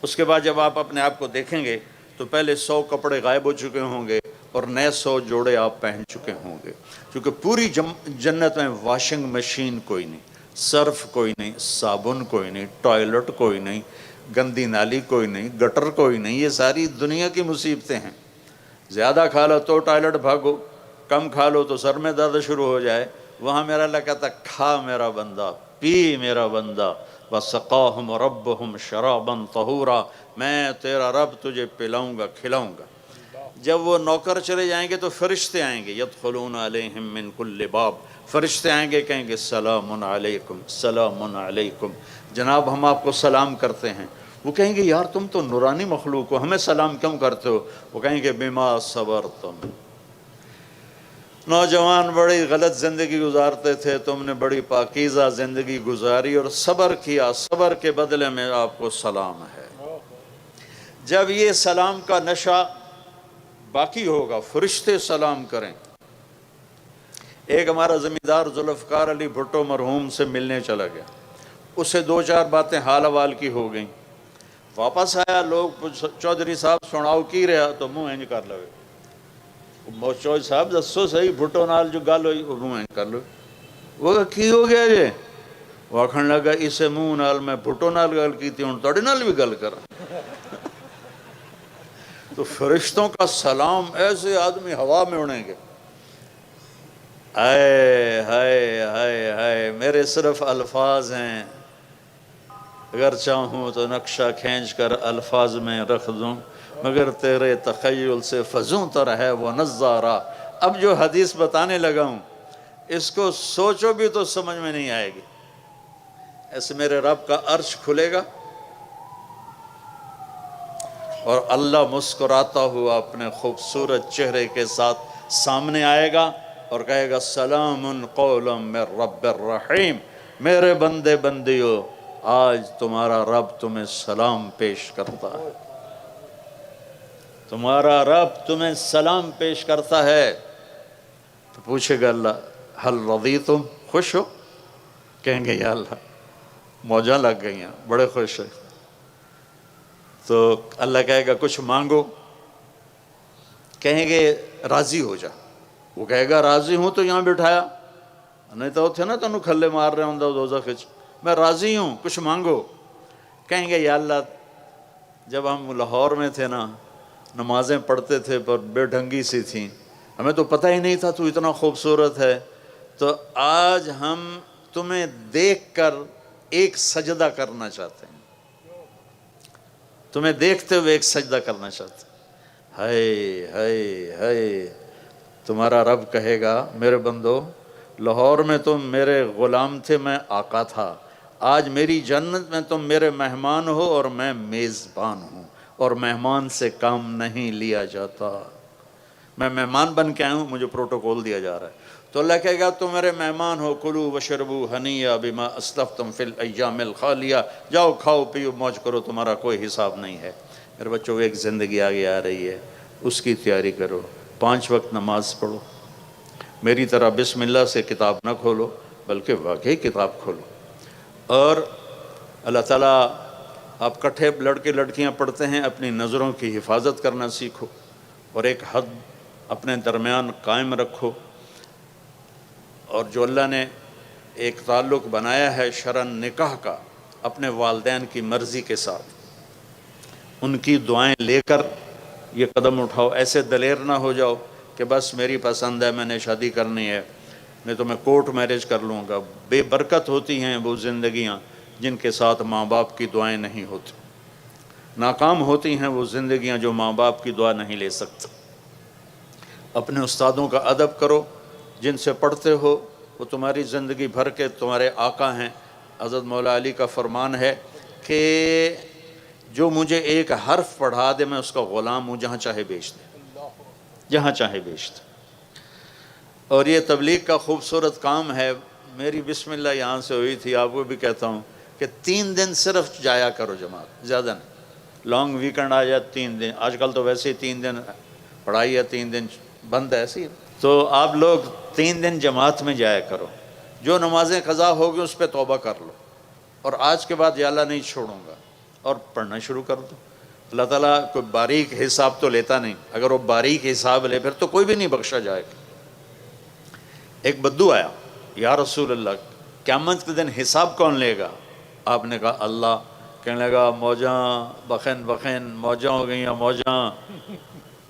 اس کے بعد جب آپ اپنے آپ کو دیکھیں گے تو پہلے 100 کپڑے غائب ہو چکے ہوں گے اور نئے 100 جوڑے آپ پہن چکے ہوں گے، کیونکہ پوری جنت میں واشنگ مشین کوئی نہیں، صرف کوئی نہیں، صابن کوئی نہیں، ٹوائلٹ کوئی نہیں، گندی نالی کوئی نہیں، گٹر کوئی نہیں۔ یہ ساری دنیا کی مصیبتیں ہیں۔ زیادہ کھا لو تو ٹوائلٹ بھاگو، کم کھا لو تو سر میں درد شروع ہو جائے۔ وہاں میرا اللہ کہتا کھا میرا بندہ، پی میرا بندہ، وَسَقَاهُمْ رَبُّهُمْ شَرَابًا طَهُورًا، میں تیرا رب تجھے پلاؤں گا کھلاؤں گا۔ جب وہ نوکر چلے جائیں گے تو فرشتے آئیں گے، يَدْخُلُونَ عَلَيْهِمْ مِنْ كُلِّ بَابٍ، فرشتے آئیں گے کہیں گے سلام علیکم سلام علیکم، جناب ہم آپ کو سلام کرتے ہیں۔ وہ کہیں گے یار تم تو نورانی مخلوق ہو، ہمیں سلام کیوں کرتے ہو؟ وہ کہیں گے بما صبرتم، نوجوان بڑی غلط زندگی گزارتے تھے، تم نے بڑی پاکیزہ زندگی گزاری اور صبر کیا، صبر کے بدلے میں آپ کو سلام ہے۔ جب یہ سلام کا نشہ باقی ہوگا، فرشتے سلام کریں۔ ایک ہمارا زمیندار ذوالفقار علی بھٹو مرحوم سے ملنے چلا گیا، اس سے 2-4 باتیں حال احوال کی ہو گئیں، واپس آیا لوگ چودھری صاحب سناؤ کی رہا تو منہ انج کر لو چودھری صاحب دسو صحیح بھٹو نال جو گل ہوئی وہ منہ انج کر لو وہ کہا کی ہو گیا جی وہ آکھن لگا اسے منہ نال میں بھٹو نال گل کی تھی ہوں توڑے نال بھی گل کر تو فرشتوں کا سلام ایسے آدمی ہوا میں اڑیں گے ہائے ہائے ہائے ہائے میرے صرف الفاظ ہیں اگر چاہوں تو نقشہ کھینچ کر الفاظ میں رکھ دوں مگر تیرے تخیل سے فزوں تر ہے وہ نظارہ اب جو حدیث بتانے لگا ہوں اس کو سوچو بھی تو سمجھ میں نہیں آئے گی ایسے میرے رب کا عرش کھلے گا اور اللہ مسکراتا ہوا اپنے خوبصورت چہرے کے ساتھ سامنے آئے گا اور کہے گا سلام قولا من رب الرحیم میرے بندے بندیو آج تمہارا رب تمہیں سلام پیش کرتا ہے تمہارا رب تمہیں سلام پیش کرتا ہے تو پوچھے گا اللہ حل رضیتم خوش ہو کہیں گے یا اللہ موجاں لگ گئی ہیں بڑے خوش ہیں تو اللہ کہے گا کچھ مانگو کہیں گے راضی ہو جا وہ کہے گا راضی ہوں تو یہاں بٹھایا نہیں تو تھے نا تنوں کھلے مار رہے ہوں دوزخ وچ میں راضی ہوں کچھ مانگو کہیں گے یا اللہ جب ہم لاہور میں تھے نا نمازیں پڑھتے تھے پر بے ڈھنگی سی تھیں ہمیں تو پتہ ہی نہیں تھا تو اتنا خوبصورت ہے تو آج ہم تمہیں دیکھ کر ایک سجدہ کرنا چاہتے ہیں تمہیں دیکھتے ہوئے ایک سجدہ کرنا چاہتے ہیں ہائے ہائے ہائے تمہارا رب کہے گا میرے بندو لاہور میں تم میرے غلام تھے میں آقا تھا آج میری جنت میں تم میرے مہمان ہو اور میں میزبان ہوں اور مہمان سے کام نہیں لیا جاتا میں مہمان بن کے آیا ہوں مجھے پروٹوکول دیا جا رہا ہے تو اللہ کہے گا تم میرے مہمان ہو کلو وشربو ہنیا بما اسلفتم فی الایام الخالیہ جاؤ کھاؤ پیو موج کرو تمہارا کوئی حساب نہیں ہے میرے بچوں ایک زندگی آگے آ رہی ہے اس کی تیاری کرو 5 وقت نماز پڑھو میری طرح بسم اللہ سے کتاب نہ کھولو بلکہ واقعی کتاب کھولو اور اللہ تعالیٰ آپ کٹھے لڑکے لڑکیاں پڑھتے ہیں اپنی نظروں کی حفاظت کرنا سیکھو اور ایک حد اپنے درمیان قائم رکھو اور جو اللہ نے ایک تعلق بنایا ہے شرعاً نکاح کا اپنے والدین کی مرضی کے ساتھ ان کی دعائیں لے کر یہ قدم اٹھاؤ ایسے دلیر نہ ہو جاؤ کہ بس میری پسند ہے میں نے شادی کرنی ہے نہیں تو میں کورٹ میرج کر لوں گا بے برکت ہوتی ہیں وہ زندگیاں جن کے ساتھ ماں باپ کی دعائیں نہیں ہوتی ناکام ہوتی ہیں وہ زندگیاں جو ماں باپ کی دعا نہیں لے سکتے اپنے استادوں کا ادب کرو جن سے پڑھتے ہو وہ تمہاری زندگی بھر کے تمہارے آقا ہیں حضرت مولا علی کا فرمان ہے کہ جو مجھے ایک حرف پڑھا دے میں اس کا غلام ہوں جہاں چاہے بیچ دے جہاں چاہے بیچ دے اور یہ تبلیغ کا خوبصورت کام ہے میری بسم اللہ یہاں سے ہوئی تھی آپ کو بھی کہتا ہوں کہ 3 دن صرف جایا کرو جماعت زیادہ نہیں لانگ ویکنڈ آ جائے 3 دن آج کل تو ویسے ہی 3 دن پڑھائی ہے 3 دن بند ہے ایسی تو آپ لوگ 3 دن جماعت میں جایا کرو جو نمازیں قضا ہوگی اس پہ توبہ کر لو اور آج کے بعد یا اللہ نہیں چھوڑوں گا اور پڑھنا شروع کر دو اللہ تعالیٰ کوئی باریک حساب تو لیتا نہیں اگر وہ باریک حساب لے پھر تو کوئی بھی نہیں بخشا جائے گا ایک بدو آیا یا رسول اللہ قیامت کے دن حساب کون لے گا آپ نے کہا اللہ کہنے لگا موجاں بخین بخین موجاں ہو گئیں موجاں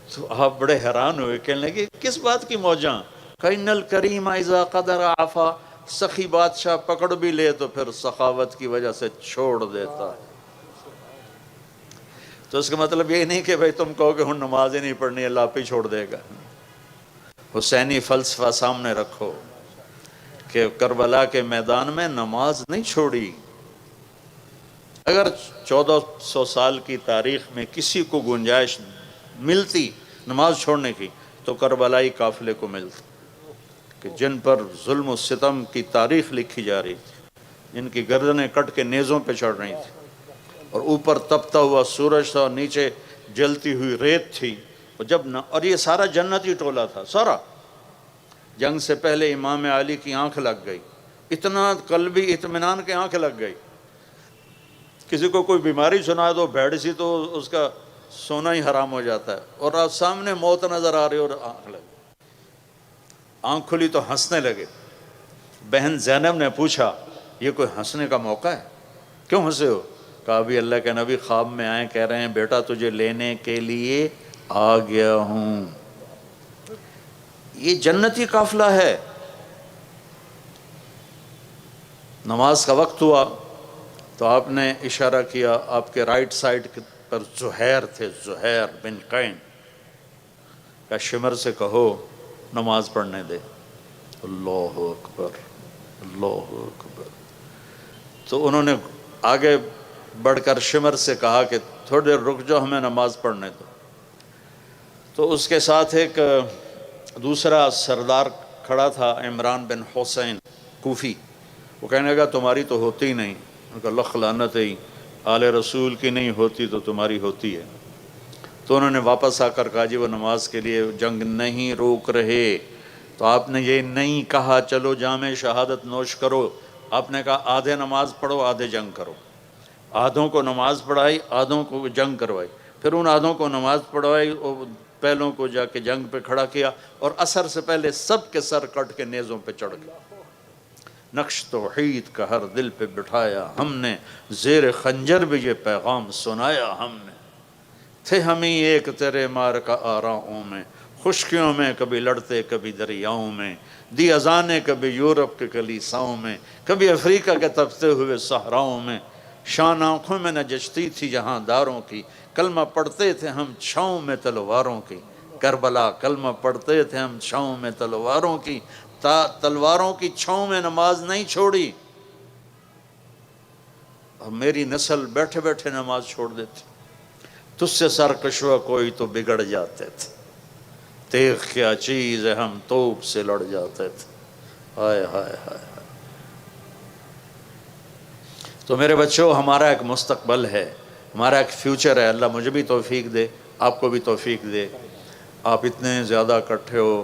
تو آپ بڑے حیران ہوئے کہنے لگے کس بات کی موجاں کَإِنَّ الْكَرِيمَ اِذَا قَدَرَ عَفَا سخی بادشاہ پکڑ بھی لے تو پھر سخاوت کی وجہ سے چھوڑ دیتا ہے تو اس کا مطلب یہ نہیں کہ بھئی تم کہو کہ ہن نماز ہی نہیں پڑھنی اللہ آپ ہی چھوڑ دے گا حسینی فلسفہ سامنے رکھو کہ کربلا کے میدان میں نماز نہیں چھوڑی اگر 1400 سال کی تاریخ میں کسی کو گنجائش ملتی نماز چھوڑنے کی تو کربلائی قافلے کو ملتی کہ جن پر ظلم و ستم کی تاریخ لکھی جا رہی تھی جن کی گردنیں کٹ کے نیزوں پہ چڑھ رہی تھی اور اوپر تپتا ہوا سورج تھا اور نیچے جلتی ہوئی ریت تھی اور یہ سارا جنتی ٹولہ تھا سارا جنگ سے پہلے امام علی کی آنکھ لگ گئی اتنا قلبی اطمینان کے آنکھ لگ گئی کسی کو کوئی بیماری سنا دو بھیڑ سی تو اس کا سونا ہی حرام ہو جاتا ہے، اور آپ سامنے موت نظر آ رہی اور آنکھ کھلی تو ہنسنے لگے۔ بہن زینب نے پوچھا یہ کوئی ہنسنے کا موقع ہے، کیوں ہنسے ہو؟ کہا بھی اللہ کے نبی خواب میں آئے، کہہ رہے ہیں بیٹا تجھے لینے کے لیے آ گیا ہوں۔ یہ جنتی قافلہ ہے۔ نماز کا وقت ہوا تو آپ نے اشارہ کیا، آپ کے رائٹ سائڈ پر زہیر تھے، زہیر بن قین، کہ شمر سے کہو نماز پڑھنے دے۔ اللہ اکبر، اللہ اکبر۔ تو انہوں نے آگے بڑھ کر شمر سے کہا کہ تھوڑی دیر رک جاؤ، ہمیں نماز پڑھنے دو۔ تو اس کے ساتھ ایک دوسرا سردار کھڑا تھا، عمران بن حسین کوفی، وہ کہنے لگا تمہاری تو ہوتی ہی نہیں۔ ان کا لخ لعنت ہے، آل رسول کی نہیں ہوتی تو تمہاری ہوتی ہے۔ تو انہوں نے واپس آ کر کہا جی وہ نماز کے لیے جنگ نہیں روک رہے۔ تو آپ نے یہ نہیں کہا چلو جام شہادت نوش کرو، آپ نے کہا آدھے نماز پڑھو آدھے جنگ کرو۔ آدھوں کو نماز پڑھائی، آدھوں کو جنگ کروائی، پھر ان آدھوں کو نماز پڑھوائی اور پہلوں کو جا کے جنگ پہ کھڑا کیا، اور عصر سے پہلے سب کے سر کٹ کے نیزوں پہ چڑھ گئے۔ نقش توحید کا ہر دل پہ بٹھایا ہم نے، زیر خنجر بھی یہ پیغام سنایا ہم نے۔ تھے ہم ہی ایک تیرے مار کا آراؤں میں، خشکیوں میں کبھی لڑتے کبھی دریاؤں میں، دی اذانیں کبھی یورپ کے کلیساؤں میں، کبھی افریقہ کے تپتے ہوئے صحراؤں میں۔ شان آنکھوں میں نہ جچتی تھی جہاں داروں کی، کلمہ پڑھتے تھے ہم چھاؤں میں تلواروں کی۔ کربلا کلمہ پڑھتے تھے ہم چھاؤں میں تلواروں کی، تلواروں کی چھاؤں میں نماز نہیں چھوڑی، اور میری نسل بیٹھے بیٹھے نماز چھوڑ دیتی۔ تجھ سے سرکشوا کوئی تو بگڑ جاتے تھے، تیغ کیا چیز ہے ہم توپ سے لڑ جاتے تھے۔ ہائے ہائے ہائے۔ تو میرے بچوں، ہمارا ایک مستقبل ہے، ہمارا ایک فیوچر ہے۔ اللہ مجھے بھی توفیق دے، آپ کو بھی توفیق دے۔ آپ اتنے زیادہ اکٹھے ہو،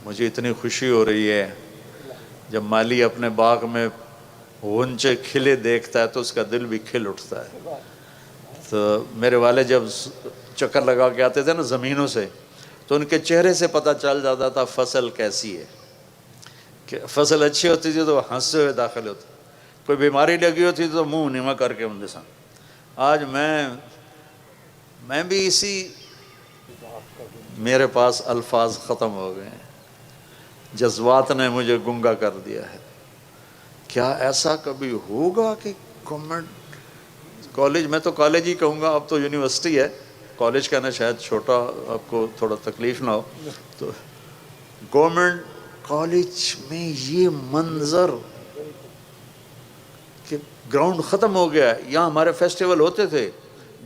مجھے اتنی خوشی ہو رہی ہے۔ جب مالی اپنے باغ میں غنچے کھلے دیکھتا ہے تو اس کا دل بھی کھل اٹھتا ہے۔ تو میرے والد جب چکر لگا کے آتے تھے نا زمینوں سے، تو ان کے چہرے سے پتہ چل جاتا تھا فصل کیسی ہے۔ کہ فصل اچھی ہوتی تھی تو ہنستے ہوئے داخل ہوتے، کوئی بیماری لگی ہوتی تو منہ نیما کر کے ان سان۔ آج میں بھی اسی، میرے پاس الفاظ ختم ہو گئے ہیں، جذبات نے مجھے گنگا کر دیا ہے۔ کیا ایسا کبھی ہوگا کہ گورنمنٹ کالج، میں تو کالج ہی کہوں گا، اب تو یونیورسٹی ہے، کالج کہنا شاید چھوٹا آپ کو تھوڑا تکلیف نہ ہو، تو گورنمنٹ کالج میں یہ منظر کہ گراؤنڈ ختم ہو گیا ہے۔ یہاں ہمارے فیسٹیول ہوتے تھے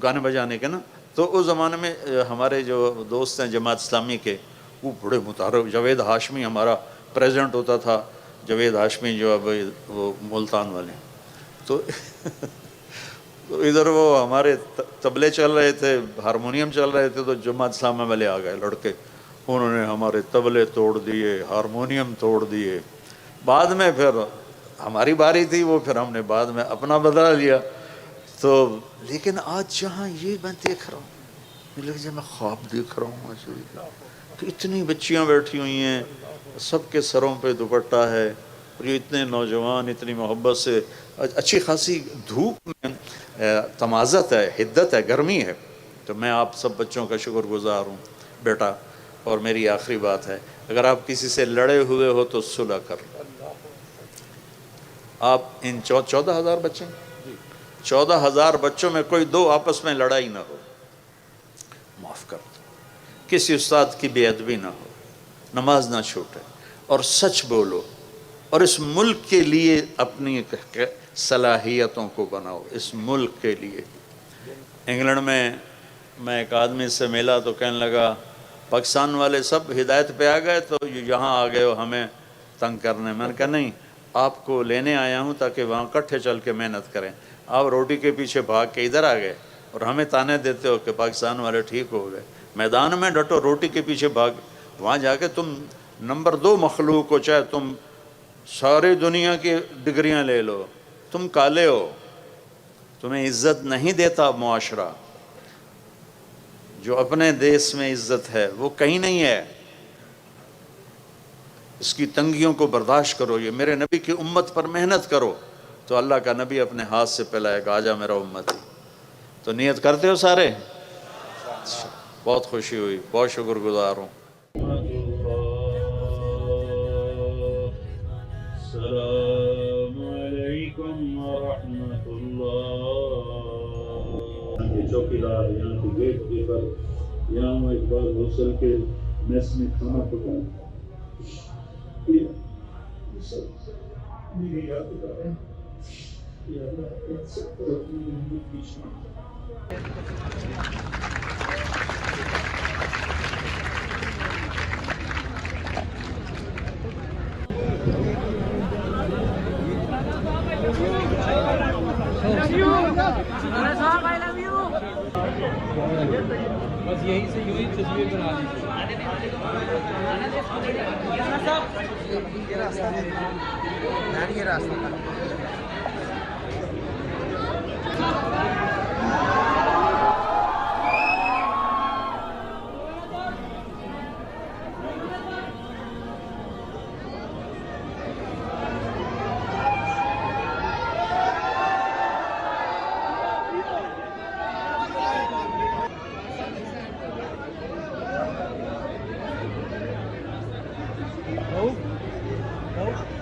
گانے بجانے کے نا، تو اس زمانے میں ہمارے جو دوست ہیں جماعت اسلامی کے، وہ بڑے متحرک، جاوید ہاشمی ہمارا پریزیڈنٹ ہوتا تھا، جاوید ہاشمی جو اب وہ ملتان والے، تو ادھر وہ ہمارے طبلے چل رہے تھے، ہارمونیم چل رہے تھے، تو جماعت اسلامی والے آ گئے لڑکے، انہوں نے ہمارے طبلے توڑ دیے، ہارمونیم توڑ دیے۔ بعد میں پھر ہماری باری تھی، وہ پھر ہم نے بعد میں اپنا بدلا لیا۔ تو لیکن آج جہاں یہ میں دیکھ رہا ہوں، میں خواب دیکھ رہا ہوں کہ اتنی بچیاں بیٹھی ہوئی ہیں، سب کے سروں پہ دوپٹہ ہے، اور یہ اتنے نوجوان اتنی محبت سے، اچھی خاصی دھوپ میں تمازت ہے، حدت ہے، گرمی ہے۔ تو میں آپ سب بچوں کا شکر گزار ہوں بیٹا۔ اور میری آخری بات ہے، اگر آپ کسی سے لڑے ہوئے ہو تو صلح کر لو۔ آپ ان 14,000 بچے، 14,000 بچوں میں کوئی دو آپس میں لڑائی نہ ہو، معاف کر دو، کسی استاد کی بے ادبی نہ ہو، نماز نہ چھوٹے، اور سچ بولو، اور اس ملک کے لیے اپنی صلاحیتوں کو بناؤ، اس ملک کے لیے۔ انگلینڈ میں ایک آدمی سے ملا تو کہنے لگا پاکستان والے سب ہدایت پہ آ گئے تو یہاں آ گئے ہو ہمیں تنگ کرنے۔ میں نے کہا نہیں، آپ کو لینے آیا ہوں تاکہ وہاں کٹھے چل کے محنت کریں۔ آپ روٹی کے پیچھے بھاگ کے ادھر آ گئے اور ہمیں تانے دیتے ہو کہ پاکستان والے ٹھیک ہو گئے۔ میدان میں ڈٹو، روٹی کے پیچھے بھاگ، وہاں جا کے تم نمبر 2 مخلوق ہو، چاہے تم ساری دنیا کی ڈگریاں لے لو، تم کالے ہو، تمہیں عزت نہیں دیتا معاشرہ، جو اپنے دیس میں عزت ہے وہ کہیں نہیں ہے، اس کی تنگیوں کو برداشت کرو، یہ میرے نبی کی امت پر محنت کرو، تو اللہ کا نبی اپنے ہاتھ سے پلائے گا، آجا میرا امتی۔ تو نیت کرتے ہو سارے؟ بہت خوشی ہوئی، بہت شکر گزار ہوں۔ السلام علیکم ورحمۃ اللہ۔ کے چوکیدار، یہاں کے گیٹ کیپر، یہاں اقبال حوصل کے میس میں کھانا پکانا، میری یاد دلائیں یا اللہ ان سب پر اپنی رحمت کی شان۔ بس یہی سے یوں ہی تصویر بنا لی۔ یہ راستہ Oh.